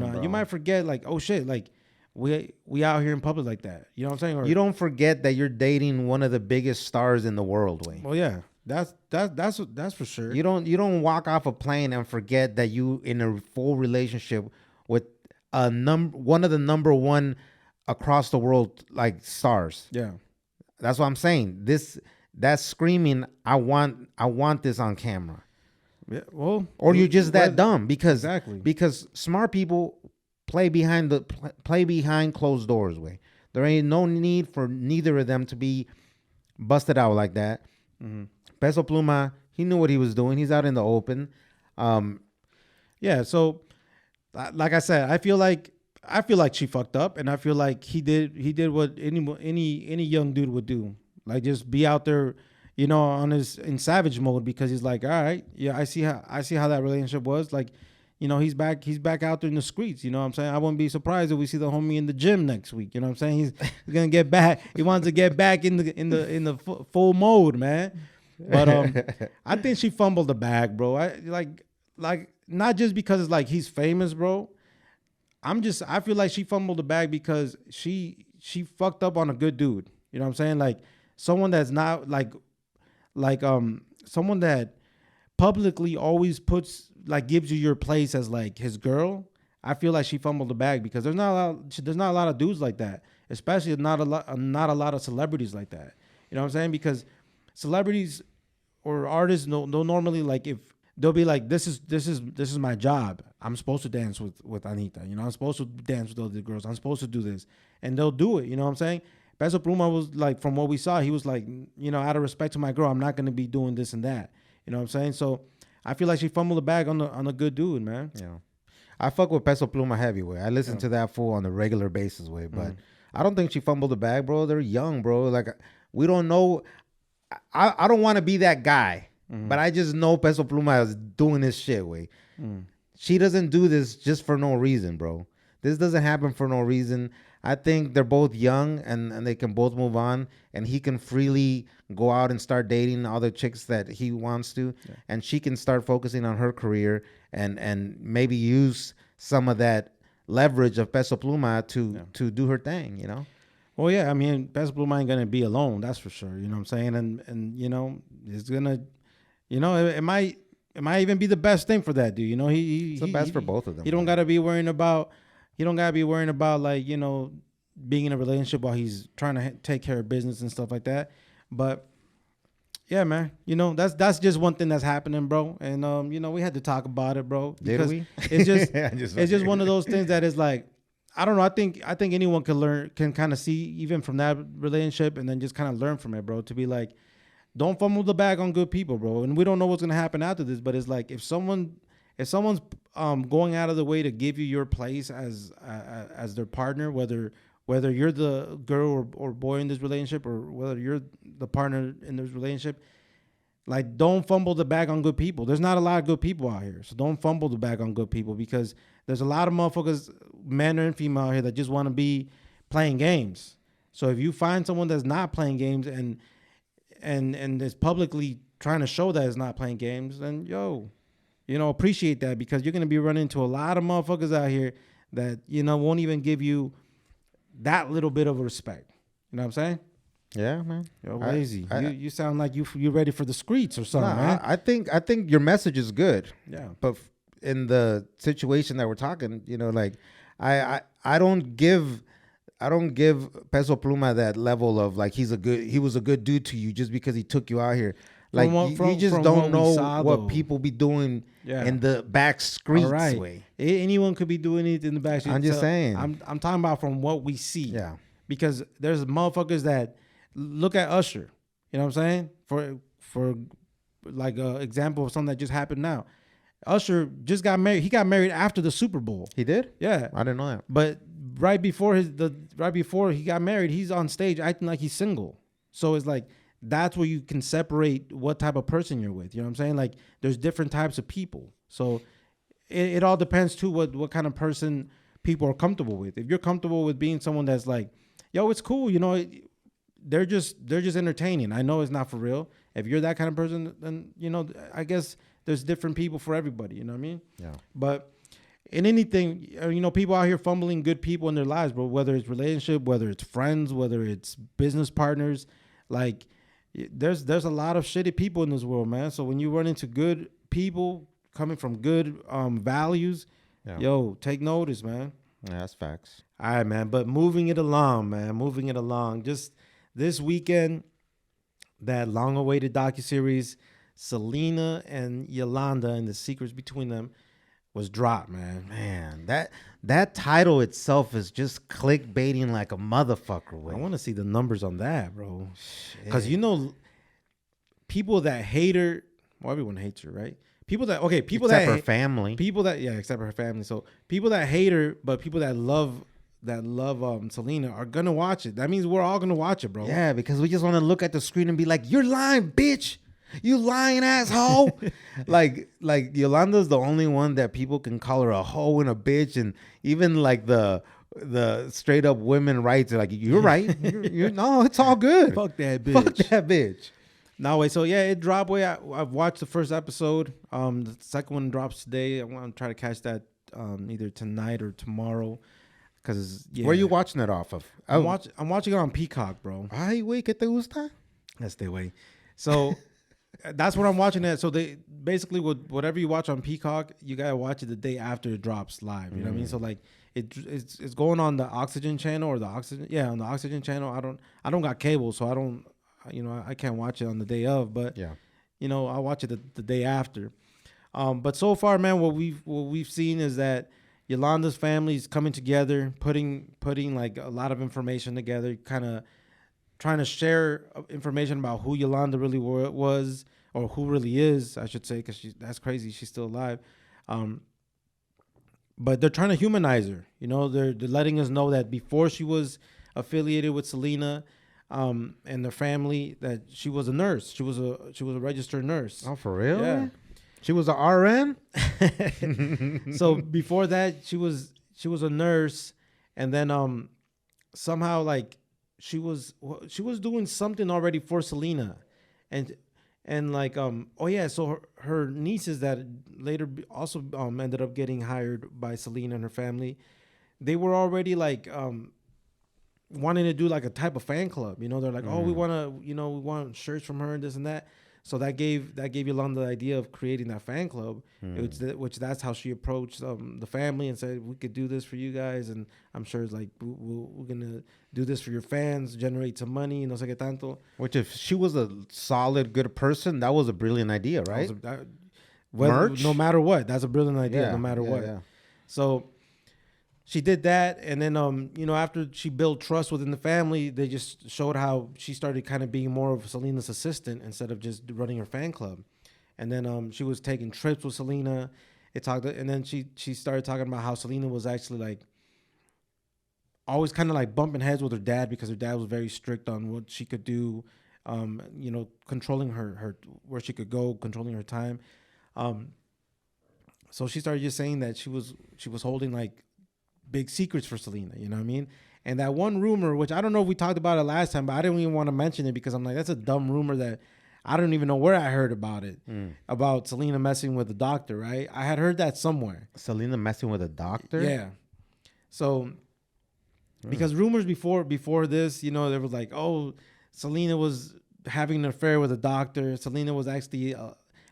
on. Bro. You might forget, like, oh shit, like we out here in public like that. You know what I'm saying? Or, you don't forget that you're dating one of the biggest stars in the world, way. Well, yeah. That's for sure. You don't walk off a plane and forget that you in a full relationship with one of the number one across the world like stars. Yeah. That's what I'm saying. That's screaming, I want this on camera. Yeah. Well, or you're just that dumb because smart people play behind closed doors, way. There ain't no need for neither of them to be busted out like that. Peso Pluma, he knew what he was doing. He's out in the open. Yeah. So, like I said, I feel like she fucked up, and I feel like he did what any young dude would do, like just be out there, in savage mode, because he's like, all right, yeah, I see how that relationship was, like, he's back out there in the streets. You know what I'm saying? I wouldn't be surprised if we see the homie in the gym next week. You know what I'm saying? He's gonna get back. He wants to get back in the full mode, man. But I think she fumbled the bag, bro. I like not just because it's like he's famous, bro. I feel like she fumbled the bag because she fucked up on a good dude. You know what I'm saying? Like someone that's not like someone that publicly always gives you your place as like his girl. I feel like she fumbled the bag because there's not a lot of dudes like that, especially not a lot of celebrities like that. You know what I'm saying? Because celebrities or artists don't normally, like, if they'll be like, this is my job. I'm supposed to dance with Anita. I'm supposed to dance with other girls. I'm supposed to do this, and they'll do it. You know what I'm saying? Peso Pluma was like, from what we saw, he was like, out of respect to my girl, I'm not going to be doing this and that. You know what I'm saying? So I feel like she fumbled the bag on a good dude, man. Yeah, I fuck with Peso Pluma heavy, way. I listen to that fool on a regular basis, way. But I don't think she fumbled the bag, bro. They're young, bro. Like, we don't know. I don't want to be that guy, but I just know Peso Pluma is doing this shit, way. She doesn't do this just for no reason, bro. This doesn't happen for no reason. I think they're both young and they can both move on, and he can freely go out and start dating other chicks that he wants to, and she can start focusing on her career and maybe use some of that leverage of Peso Pluma to do her thing, you know? Well, yeah, I mean, Peso Pluma ain't gonna be alone. That's for sure. You know what I'm saying? And you know, it's gonna, you know, it might even be the best thing for that dude. You know, It's the best for both of them. He don't gotta be worrying about. He don't gotta be worrying about like, you know, being in a relationship while he's trying to take care of business and stuff like that. But yeah, man, you know, that's just one thing that's happening, bro. And you know, we had to talk about it, bro. Did we? It's just it's just one of those things that is like, I don't know. I think anyone can kind of see even from that relationship and then just kind of learn from it, bro. To be like, don't fumble the bag on good people, bro. And we don't know what's gonna happen after this, but it's like if someone's going out of the way to give you your place as their partner, whether you're the girl or boy in this relationship or whether you're the partner in this relationship, like don't fumble the bag on good people. There's not a lot of good people out here, so don't fumble the bag on good people because there's a lot of motherfuckers, men and female out here that just want to be playing games. So if you find someone that's not playing games and is publicly trying to show that it's not playing games, then you know, appreciate that because you're gonna be running into a lot of motherfuckers out here that, you know, won't even give you that little bit of respect. You know what I'm saying? Yeah, man. You're lazy. You sound like you ready for the streets or something, man. I think your message is good. Yeah. But in the situation that we're talking, you know, like I don't give Peso Pluma that level of like he was a good dude to you just because he took you out here. Like you just don't know what people be doing in the back streets. Right. Way. Anyone could be doing it in the back streets. I'm just saying. I'm talking about from what we see. Yeah. Because there's motherfuckers that look at Usher. You know what I'm saying? For like an example of something that just happened now. Usher just got married. He got married after the Super Bowl. He did? Yeah. I didn't know that. But right before he got married, he's on stage acting like he's single. So it's like that's where you can separate what type of person you're with. You know what I'm saying? Like there's different types of people. So it all depends too what kind of person people are comfortable with. If you're comfortable with being someone that's like, yo, it's cool, you know, they're just entertaining. I know it's not for real. If you're that kind of person, then you know, I guess there's different people for everybody. You know what I mean? Yeah. But in anything, you know, people out here fumbling good people in their lives, bro. Whether it's relationship, whether it's friends, whether it's business partners, like there's a lot of shitty people in this world, man. So when you run into good people coming from good values, yo, take notice, man. Yeah, that's facts. All right, man. But moving it along, man. Moving it along. Just this weekend, that long-awaited docuseries, Selena and Yolanda and the secrets between them, was dropped, man. Man, that title itself is just clickbaiting like a motherfucker. I want to see the numbers on that, bro. Because you know, people that hate her, well, everyone hates her, right? People except that her family. Except for her family. So people that hate her, but people that love Selena are gonna watch it. That means we're all gonna watch it, bro. Yeah, because we just want to look at the screen and be like, "You're lying, bitch! You lying asshole!" like Yolanda's the only one that people can call her a hoe and a bitch, and even like the straight up women rights are like, "You're right. You're no, it's all good. Fuck that bitch. Fuck that bitch." No way. So yeah, it dropped. I've watched the first episode. The second one drops today. I want to try to catch that either tonight or tomorrow. Cause where are you watching it off of? I'm watching it on Peacock, bro. Ay, güey, ¿qué te gusta? That's the way. So that's what I'm watching it. So they basically whatever you watch on Peacock, you gotta watch it the day after it drops live. You know what I mean? So like it's going on the Oxygen channel or on the Oxygen channel. I don't got cable, so I don't. You know, I can't watch it on the day of, but you know, I'll watch it the day after. But so far, man, what we've seen is that Yolanda's family is coming together, putting like a lot of information together, kind of trying to share information about who Yolanda really was, or who really is, I should say, because that's crazy. She's still alive. But they're trying to humanize her. You know, they're letting us know that before she was affiliated with Selena, and their family, that she was a nurse. She was a registered nurse. Oh, for real? Yeah. She was a RN? So before that, she was a nurse, and then somehow like she was doing something already for Selena, and like oh yeah, so her nieces that later also ended up getting hired by Selena and her family, they were already like wanting to do like a type of fan club. You know, they're like, oh, we want to, you know, we want shirts from her and this and that. So that gave Yolanda the idea of creating that fan club, which that's how she approached the family and said, we could do this for you guys, and I'm sure it's like we're gonna do this for your fans, generate some money, no sé qué tanto. Which, if she was a solid, good person, that was a brilliant idea, right? Merch? No matter what, that's a brilliant idea. Yeah, No matter yeah, what. yeah. So she did that, and then you know, after she built trust within the family, they just showed how she started kind of being more of Selena's assistant instead of just running her fan club. And then she was taking trips with Selena. And then she started talking about how Selena was actually like always kind of like bumping heads with her dad because her dad was very strict on what she could do, you know, controlling her where she could go, controlling her time. So she started just saying that she was holding like big secrets for Selena, you know what I mean? And that one rumor, which I don't know if we talked about it last time, but I didn't even want to mention it because I'm like, that's a dumb rumor that I don't even know where I heard about it, about Selena messing with the doctor, right? I had heard that somewhere. Selena messing with a doctor? Yeah. So, because rumors before this, you know, there was like, oh, Selena was having an affair with a doctor. Selena was actually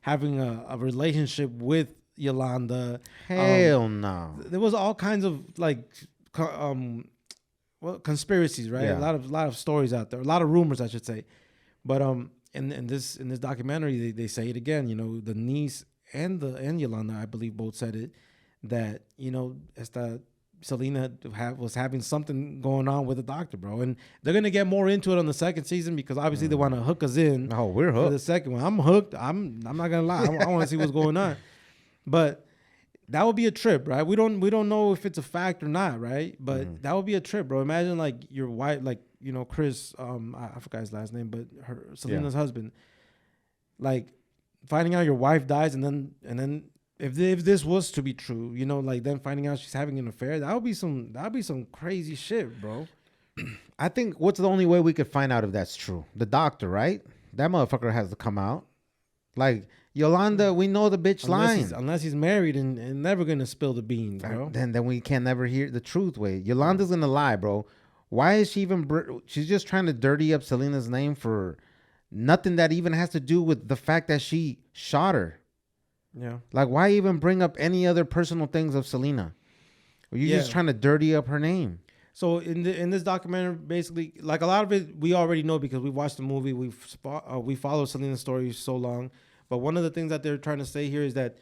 having a relationship with Yolanda. Hell no. There was all kinds of like conspiracies, right? Yeah. A lot of stories out there, a lot of rumors, I should say. But in this documentary, they say it again. You know, the niece and Yolanda, I believe, both said it, that, you know, esta Selena was having something going on with the doctor, bro. And they're gonna get more into it on the second season because obviously they want to hook us in. Oh, we're hooked. For the second one, I'm hooked. I'm not gonna lie. I want to see what's going on. But that would be a trip, right? We don't know if it's a fact or not, right? But that would be a trip, bro. Imagine like your wife, like, you know, Chris, I forgot his last name, but Selena's husband, like finding out your wife dies, and then if this was to be true, you know, like then finding out she's having an affair, that would be some crazy shit, bro. I think what's the only way we could find out if that's true? The doctor, right? That motherfucker has to come out. Like, Yolanda, we know the bitch lying. Unless he's married and never gonna spill the beans, bro. Then we can never hear the truth. Wait, Yolanda's gonna lie, bro. Why is she even? She's just trying to dirty up Selena's name for nothing that even has to do with the fact that she shot her. Yeah. Like, why even bring up any other personal things of Selena? Or you're just trying to dirty up her name. So in this documentary, basically, like a lot of it we already know because we watched the movie. We followed Selena's story so long. But one of the things that they're trying to say here is that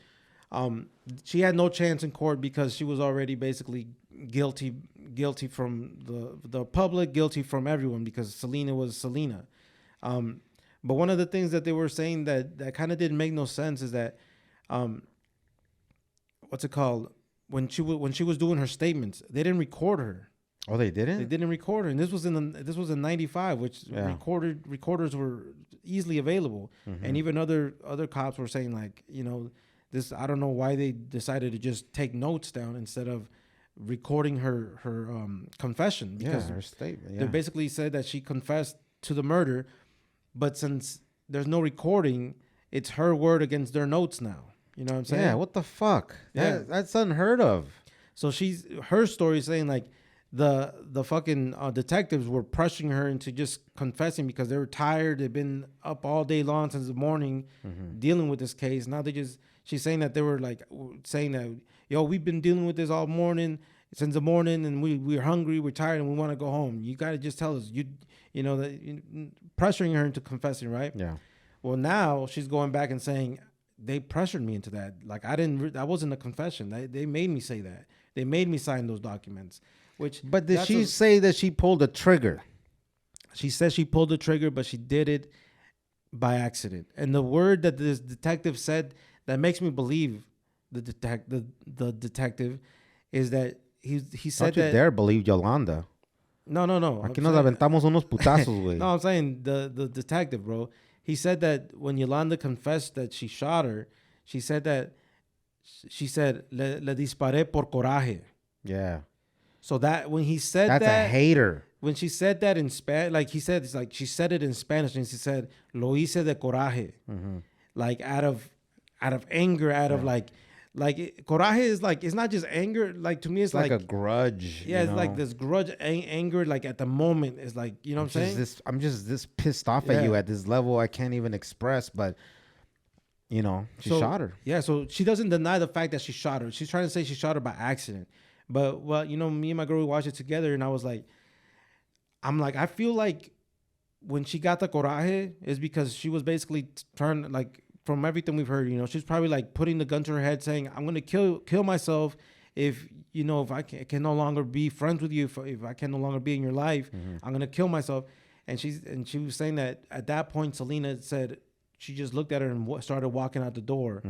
she had no chance in court because she was already basically guilty from the public, guilty from everyone because Selena was Selena. But one of the things that they were saying that kind of didn't make no sense is that what's it called? When she was doing her statements, they didn't record her. Oh, they didn't? They didn't record her, and this was in '95, which recorders were easily available, and even other cops were saying like, you know, this, I don't know why they decided to just take notes down instead of recording her confession, because her statement. They basically said that she confessed to the murder, but since there's no recording, it's her word against their notes now. You know what I'm saying? Yeah. What the fuck? Yeah, that's unheard of. So her story is saying like, the fucking detectives were pressuring her into just confessing because they were tired. They've been up all day long since the morning dealing with this case. Now she's saying that they were like saying that, yo, we've been dealing with this all morning, since the morning, and we're hungry, we're tired, and we want to go home. You got to just tell us, you know, that pressuring her into confessing, right? Yeah. Well, now she's going back and saying they pressured me into that. Like that wasn't a confession. They made me say that. They made me sign those documents. But did she say that she pulled the trigger? She said she pulled the trigger, but she did it by accident. And the word that this detective said that makes me believe the detective is that he said Don't you dare believe Yolanda. No. Aquí nos aventamos unos putazos, güey. No, I'm saying the detective, bro. He said that when Yolanda confessed that she shot her, she said le disparé por coraje. Yeah. So that when he said that's a hater. when she said that in Spanish, like he said, it's like she said it in Spanish, and she said "lo hice de coraje," like out of anger, out of coraje is like it's not just anger. Like to me, it's like like a grudge. yeah, You it's like know? this grudge, anger, like at the moment. It's like you know what I'm saying. I'm just this pissed off at you Yeah. at this level I can't even express. But she So shot her. yeah, so she doesn't deny the fact that she shot her. She's trying to say she shot her by accident. But well, me and my girl we watched it together, and I was like, I'm like, I feel like when she got the coraje is because she was basically trying like from everything we've heard, she's probably like putting the gun to her head, saying, "I'm gonna kill myself if if I can no longer be friends with you, if I can no longer be in your life, I'm gonna kill myself." And she was saying that at that point, Selena said she just looked at her and started walking out the door.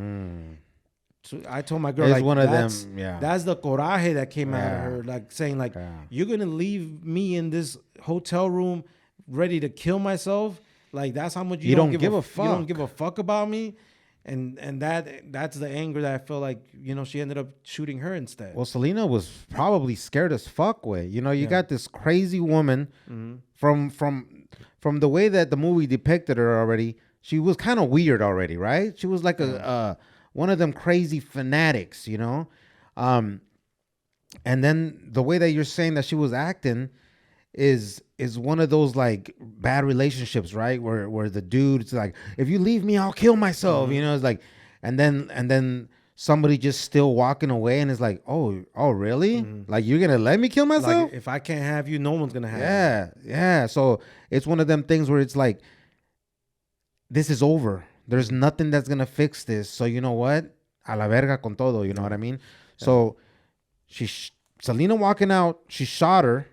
So I told my girl, It's like, one of them. Yeah. that's the coraje that came out of Yeah. her, like saying, like, Yeah. you're gonna leave me in this hotel room, ready to kill myself. Like that's how much You don't give a You don't fuck. give a fuck about me, and that's the anger that I feel like she ended up shooting her instead. Well, Selena was probably scared as fuck way. You got this crazy woman from the way that the movie depicted her already. She was kind of weird already, right? She was like a one of them crazy fanatics, and then the way that you're saying that she was acting is one of those like bad relationships, right? Where the dude's like, if you leave me, I'll kill myself. It's like, and then somebody just still walking away, and it's like, oh, really? Like you're gonna let me kill myself? Like if I can't have you, no one's gonna have you. Yeah. So it's one of them things where it's like, this is over. There's nothing that's gonna fix this. So you know what? A la verga con todo. You know what I mean? So Selena walking out, she shot her.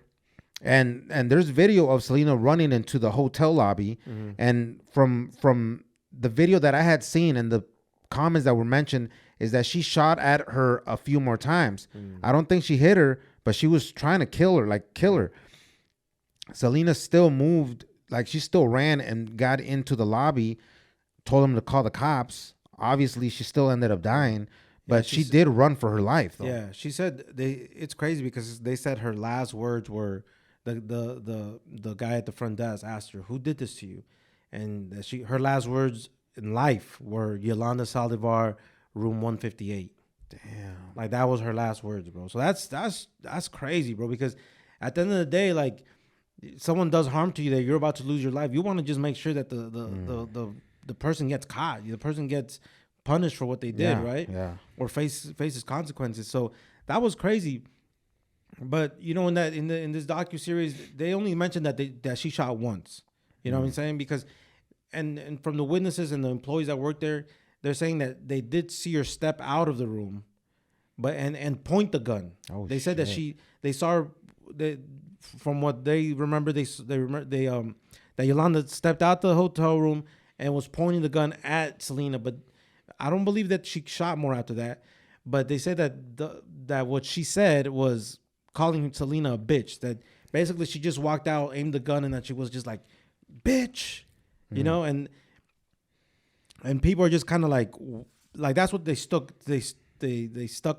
And there's video of Selena running into the hotel lobby, and from the video that I had seen and the comments that were mentioned is that she shot at her a few more times. I don't think she hit her, but she was trying to kill her. Selena still moved, like she still ran and got into the lobby, told them to call the cops. Obviously, she still ended up dying, but she did run for her life, though. Yeah, she said it's crazy because they said her last words were the guy at the front desk asked her, "Who did this to you?" And her last words in life were Yolanda Saldivar, room 158. Damn. Like that was her last words, bro. So that's crazy, bro, because at the end of the day, like someone does harm to you that you're about to lose your life, you want to just make sure that the person gets caught, the person gets punished for what they did, right? Yeah. Or faces consequences. So that was crazy. But in this docuseries, they only mentioned that she shot once. You know what I'm saying? Because and from the witnesses and the employees that worked there, they're saying that they did see her step out of the room, but and point the gun. They said that they saw her. From what they remember, that Yolanda stepped out the hotel room and was pointing the gun at Selena. But I don't believe that she shot more after that. But they said that what she said was calling Selena a bitch. That basically she just walked out, aimed the gun, and that she was just like, "Bitch," and people are just kind of like that's what they stuck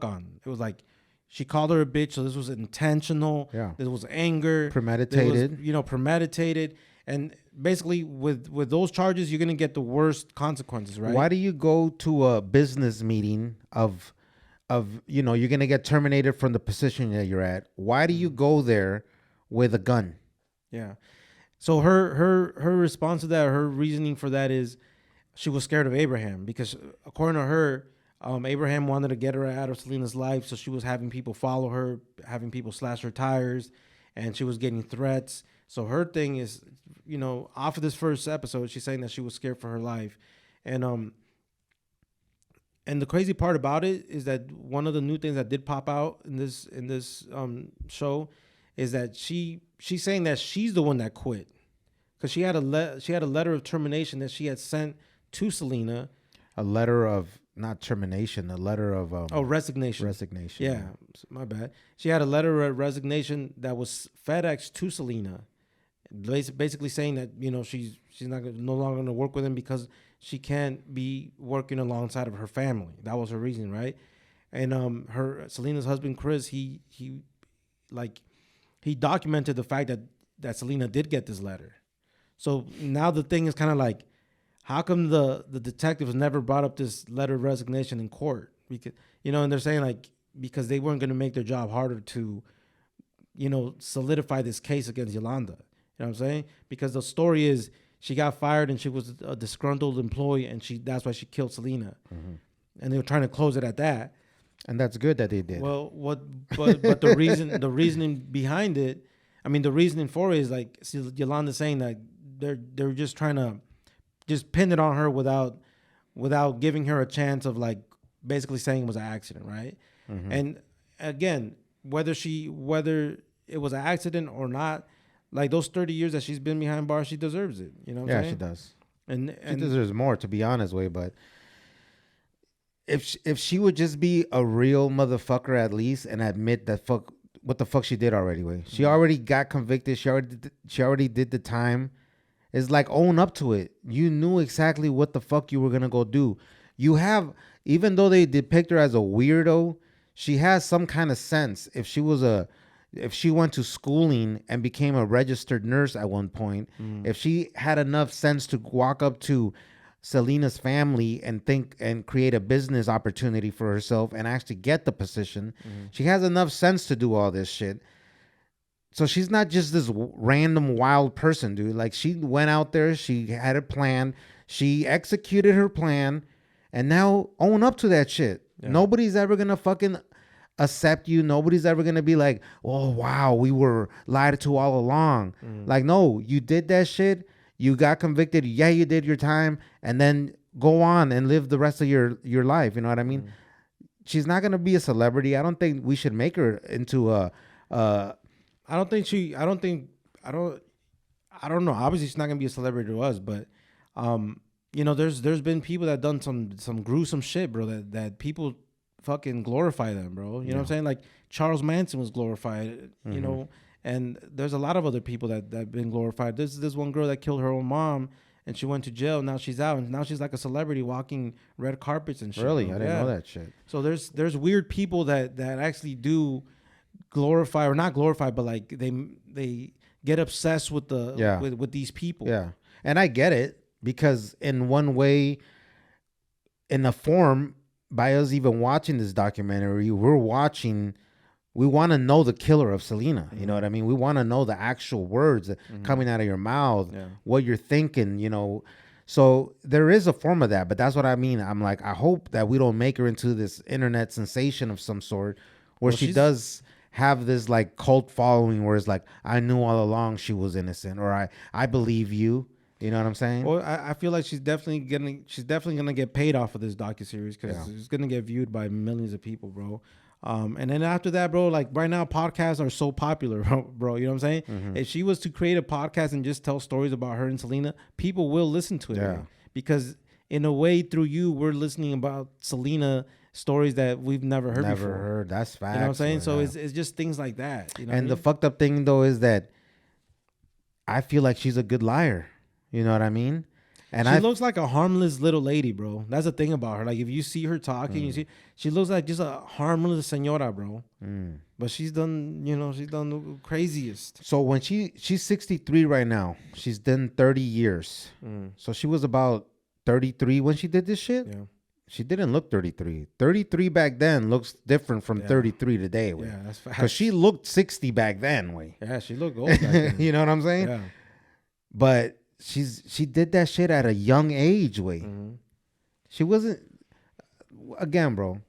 on. It was like she called her a bitch, so this was intentional. Yeah, this was anger, premeditated. Premeditated, and basically with those charges, you're gonna get the worst consequences, right? Why do you go to a business meeting of you're gonna get terminated from the position that you're at? Why do you go there with a gun? Yeah. So her response to that, her reasoning for that is she was scared of Abraham because according to her, Abraham wanted to get her out of Selena's life, so she was having people follow her, having people slash her tires, and she was getting threats. So her thing is, off of this first episode, she's saying that she was scared for her life, and the crazy part about it is that one of the new things that did pop out in this show is that she's saying that she's the one that quit because she had a letter of termination that she had sent to Selena. A letter of not termination, a letter of resignation. Resignation. Yeah, my bad. She had a letter of resignation that was FedEx to Selena, basically saying that she's no longer going to work with him because she can't be working alongside of her family. That was her reason, right? And Selena's husband Chris, he documented the fact that that Selena did get this letter. So now the thing is kind of like, how come the detectives never brought up this letter of resignation in court? Because and they're saying like because they weren't going to make their job harder to, solidify this case against Yolanda. You know what I'm saying? Because the story is she got fired and she was a disgruntled employee, and that's why she killed Selena. Mm-hmm. And they were trying to close it at that. And that's good that they did. Well, but the reasoning behind it, I mean, the reasoning for it is like Yolanda saying that they're just trying to just pin it on her without giving her a chance of like basically saying it was an accident, right? Mm-hmm. And again, whether it was an accident or not, like those 30 years that she's been behind bars, she deserves it. You know what I'm saying? She does. And she deserves more, to be honest, but if she would just be a real motherfucker at least and admit that what the fuck she did already, way. She already got convicted. She already did the time. It's like, own up to it. You knew exactly what the fuck you were gonna go do. You have, even though they depict her as a weirdo, she has some kind of sense. If she went to schooling and became a registered nurse at one point, if she had enough sense to walk up to Selena's family and think and create a business opportunity for herself and actually get the position, she has enough sense to do all this shit. So she's not just this random wild person, dude. Like, she went out there, she had a plan, she executed her plan, and now own up to that shit. Yeah. Nobody's ever gonna fucking accept you. Nobody's ever gonna be like, oh wow, we were lied to all along. Like, no, you did that shit, you got convicted, yeah, you did your time, and then go on and live the rest of your life. You know what I mean? She's not gonna be a celebrity. I don't think we should make her into a I don't know. Obviously, she's not gonna be a celebrity to us, but there's been people that done some gruesome shit, bro. That people fucking glorify them, bro. You know what I'm saying? Like Charles Manson was glorified, and there's a lot of other people that been glorified. There's this one girl that killed her own mom, and she went to jail. Now she's out, and now she's like a celebrity walking red carpets and shit. Really, bro. I didn't know that shit. So there's weird people that actually do glorify, or not glorify, but like they get obsessed with with these people. Yeah. And I get it, because in one way, in a form, by us even watching this documentary, we want to know the killer of Selena. You know what I mean? We want to know the actual words coming out of your mouth, what you're thinking, So there is a form of that, but that's what I mean. I'm like, I hope that we don't make her into this internet sensation of some sort, where she does have this like cult following where it's like, I knew all along she was innocent, or I believe you. You know what I'm saying? Well, I feel like she's definitely gonna get paid off of this docuseries, because it's gonna get viewed by millions of people, bro. And then after that, bro, like right now podcasts are so popular, bro. You know what I'm saying? If she was to create a podcast and just tell stories about her and Selena, people will listen to it. Yeah. Because in a way, through you, we're listening about Selena stories that we've never heard before. That's facts. You know what I'm saying? So it's just things like that. You know and the fucked up thing though is that I feel like she's a good liar. You know what I mean? And she looks like a harmless little lady, bro. That's the thing about her. Like, if you see her talking, she looks like just a harmless señora, bro. But she's done the craziest. So when she's 63 right now, she's done 30 years. So she was about 33 when she did this shit. Yeah. She didn't look 33. 33 back then looks different from 33 today. Way. Yeah, that's fast. Because she looked 60 back then. Way. Yeah, she looked old back then. You know what I'm saying? Yeah. But she did that shit at a young age. Way. She wasn't. Again, bro.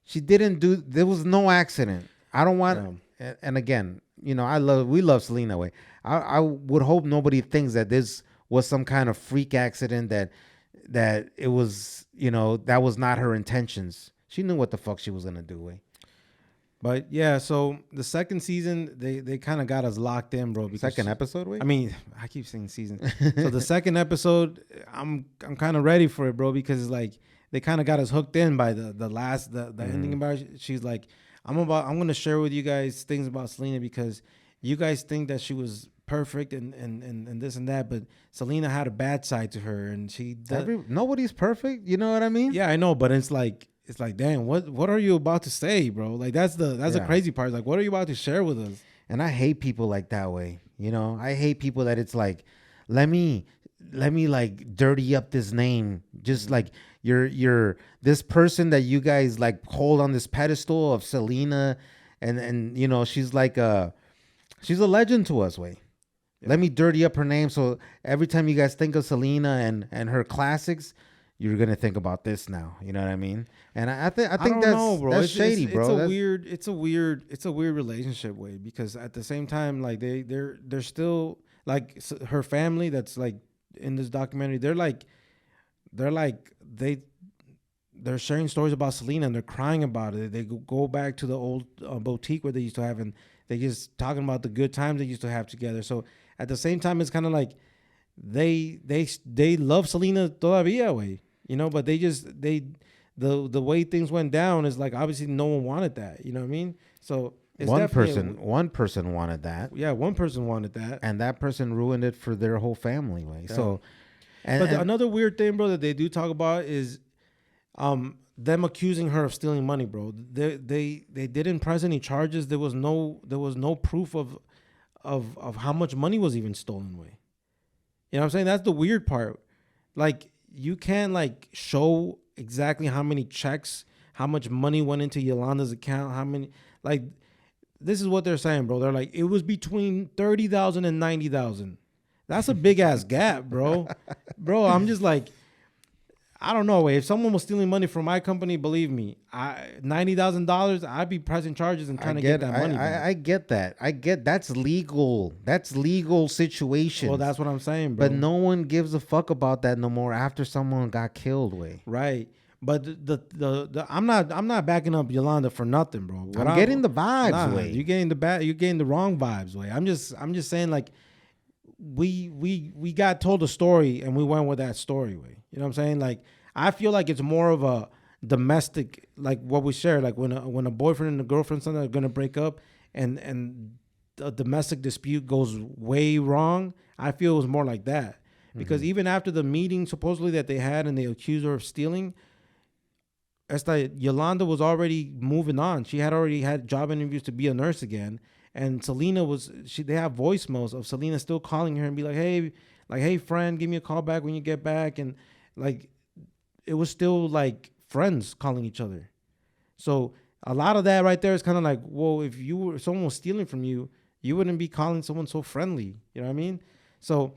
She didn't do. There was no accident. I don't want. And again, we love Selena. Way. I would hope nobody thinks that this was some kind of freak accident, that it was, that was not her intentions. She knew what the fuck she was gonna do. Way. But yeah, so the second season, they kind of got us locked in, bro. Second episode, wait? I mean, I keep saying season. So the second episode, I'm kind of ready for it, bro, because it's like they kind of got us hooked in by the ending about it. She's like, I'm gonna share with you guys things about Selena, because you guys think that she was perfect and this and that, but Selena had a bad side to her, and nobody's perfect. You know what I mean? Yeah, I know, but it's like, damn, what are you about to say, bro? Like that's the crazy part. Like, what are you about to share with us? And I hate people like that way. You know, I hate people that it's like, let me like dirty up this name. Just like you're this person that you guys like hold on this pedestal of Selena, and you know, she's a legend to us, way. Yeah. Let me dirty up her name so every time you guys think of Selena and her classics, you're gonna think about this now. You know what I mean? And I I think don't know, bro. that's It's shady, it's bro. a That's weird it's a weird relationship way because at the same time like they're still like her family that's like in this documentary they're like they're sharing stories about Selena and they're crying about it. They go back to the old boutique where they used to have and they just talking about the good times they used to have together. So at the same time, it's kind of like they love Selena todavía, way, you know, but the way things went down is like obviously no one wanted that, you know what I mean? So it's definitely one person wanted that, yeah, one person wanted that. and that person ruined it for their whole family, way. Yeah. So, But and another weird thing, bro, that they do talk about is them accusing her of stealing money, bro. They didn't press any charges. There was no proof of how much money was even stolen away. You know what I'm saying? That's the weird part. Like you can't like show exactly how many checks, how much money went into Yolanda's account, how many like this is what they're saying, bro. They're like it was between 30,000 and 90,000. That's a big ass gap, bro. Bro, I'm just like I don't know. If someone was stealing money from my company, believe me, $90,000, I'd be pressing charges and trying to get that money back. I get that. I get that's legal. That's legal situation. Well, that's what I'm saying, bro. But no one gives a fuck about that no more after someone got killed, way. Right. But the I'm not backing up Yolanda for nothing, bro. I'm getting the vibes, way. You're getting the wrong vibes, way. I'm just saying like we got told a story and we went with that story, way. You know what I'm saying? Like I feel like it's more of a domestic, like what we share, like when a boyfriend and a girlfriend something are gonna break up and a domestic dispute goes way wrong. I feel it was more like that because even after the meeting supposedly that they had and they accused her of stealing, esta Yolanda was already moving on. She had already had job interviews to be a nurse again. And Selena they have voicemails of Selena still calling her and be like, hey friend, give me a call back when you get back. And like, it was still like friends calling each other. So a lot of that right there is kind of like, whoa, if someone was stealing from you, you wouldn't be calling someone so friendly. You know what I mean? So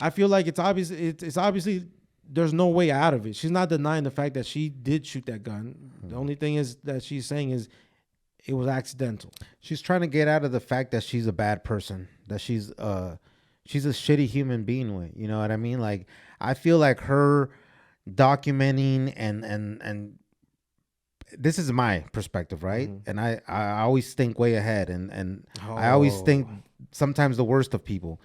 I feel like it's obviously there's no way out of it. She's not denying the fact that she did shoot that gun. The only thing is that she's saying is it was accidental. She's trying to get out of the fact that she's a bad person, that she's a shitty human being, with, you know what I mean? Like I feel like her documenting and this is my perspective, right? And I always think way ahead and I always think sometimes the worst of people.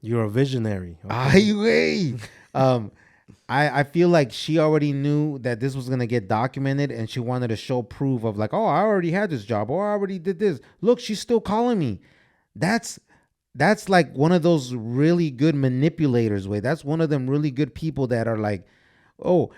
You're a visionary. Okay. I feel like she already knew that this was gonna get documented, and she wanted to show proof of like, oh, I already had this job, or I already did this. Look, she's still calling me. That's like one of those really good manipulators, way. That's one of them really good people that are like, oh,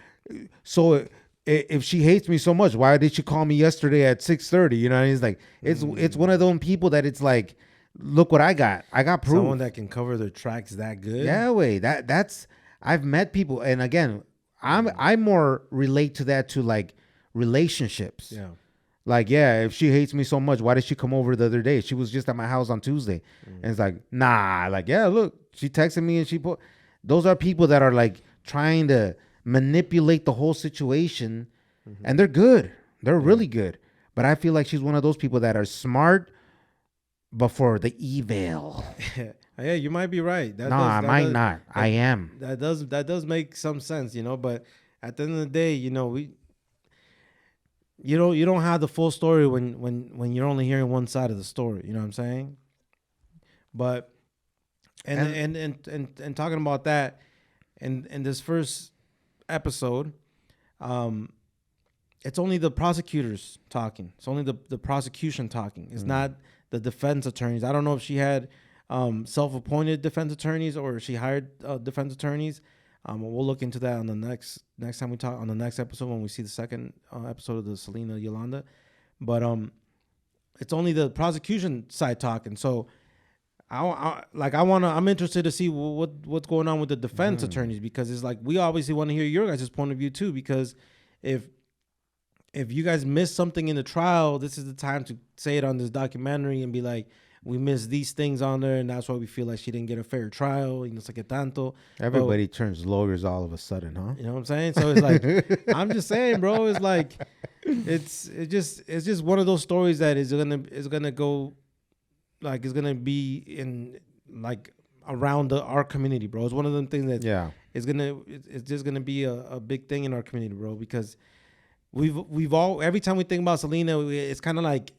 so if she hates me so much, why did she call me yesterday at 6:30? You know, and it's like it's one of those people that it's like, look what I got. I got proof. Someone that can cover their tracks that good. Yeah, way. That's I've met people, and again, I more relate to that to like relationships. Yeah. Like, yeah, if she hates me so much, why did she come over the other day? She was just at my house on Tuesday. And it's like, nah, like, yeah, look, she texted me and those are people that are like trying to manipulate the whole situation. And they're good. They're really good. But I feel like she's one of those people that are smart before the evil. Yeah, you might be right. I might not. I am. That does make some sense, you know. But at the end of the day, you know, you don't have the full story when you're only hearing one side of the story. You know what I'm saying? But and talking about that, in this first episode, it's only the prosecutors talking. It's only the prosecution talking. It's not the defense attorneys. I don't know if she had self-appointed defense attorneys or she hired defense attorneys. We'll look into that on the next time we talk on the next episode when we see the second episode of the Selena Yolanda. But it's only the prosecution side talking. So I'm interested to see what's going on with the defense attorneys, because it's like we obviously want to hear your guys' point of view too, because if you guys miss something in the trial, this is the time to say it on this documentary and be like, we missed these things on there, and that's why we feel like she didn't get a fair trial. No sé qué tanto. Everybody turns lawyers all of a sudden, huh? You know what I'm saying? So it's like, I'm just saying, bro. It's like, it's just one of those stories that is gonna go, like, it's gonna be in like around our community, bro. It's one of them things that it's just gonna be a big thing in our community, bro, because we've all, every time we think about Selena, it's kind of like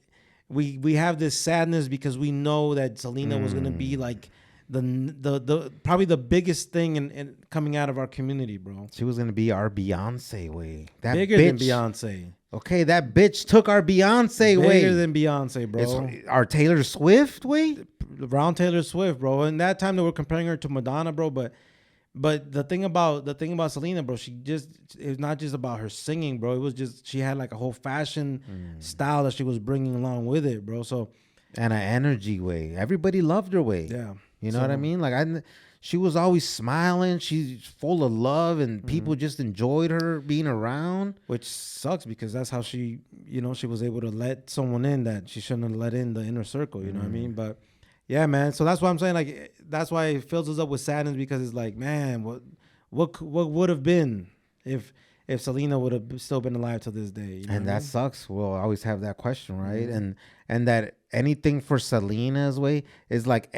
we have this sadness because we know that Selena was gonna be like the probably the biggest thing in coming out of our community, bro. She was gonna be our Beyonce way. That bigger bitch, than Beyonce. Okay, that bitch took our Beyonce way. Bigger than Beyonce, bro. It's our Taylor Swift way. Around Taylor Swift, bro. And that time they were comparing her to Madonna, bro. But the thing about Selena, bro, it's not just about her singing, bro. It was just, she had like a whole fashion style that she was bringing along with it, bro. So, and an energy way. Everybody loved her way. Yeah. You know what I mean? Like she was always smiling. She's full of love, and people just enjoyed her being around. Which sucks because that's how she was able to let someone in that she shouldn't have let in the inner circle. You know what I mean? But yeah, man. So that's why I'm saying, like, that's why it fills us up with sadness, because it's like, man, what would have been if Selena would have still been alive to this day? You know and that sucks. We'll always have that question, right? And that anything for Selena's way is like,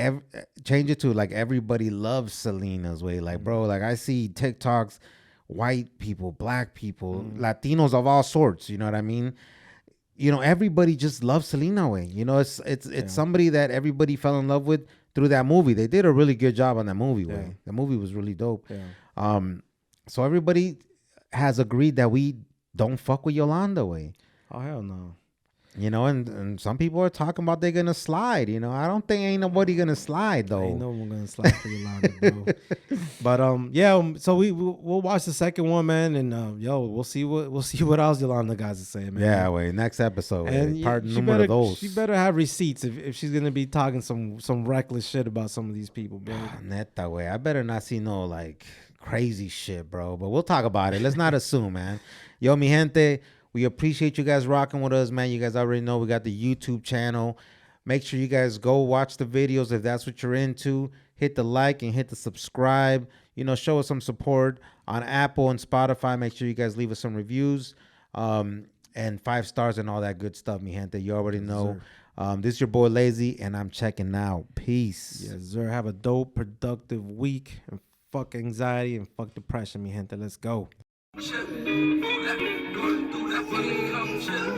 change it to like, everybody loves Selena's way. Like, bro, like I see TikToks, white people, black people, Latinos of all sorts. You know what I mean? You know, everybody just loves Selena way. You know, it's somebody that everybody fell in love with through that movie. They did a really good job on that movie way. The movie was really dope. Yeah. So everybody has agreed that we don't fuck with Yolanda way. Oh, hell no. You know, and some people are talking about they're gonna slide. You know, I don't think ain't nobody gonna slide though. Ain't no one gonna slide for Yolanda, bro. But yeah. So we'll watch the second one, man, and we'll see what else Yolanda guys is saying, man. Yeah, wait, next episode. And part number of those. She better have receipts if she's gonna be talking some reckless shit about some of these people, bro. Neta way. I better not see no like crazy shit, bro. But we'll talk about it. Let's not assume, man. Yo, mi gente. We appreciate you guys rocking with us, man. You guys already know we got the YouTube channel. Make sure you guys go watch the videos if that's what you're into. Hit the like and hit the subscribe. You know, show us some support on Apple and Spotify. Make sure you guys leave us some reviews and 5 stars and all that good stuff, mi gente. You already know. This is your boy Lazy, and I'm checking out. Peace. Yes, sir. Have a dope, productive week. And fuck anxiety and fuck depression, mi gente. Let's go. Cultura.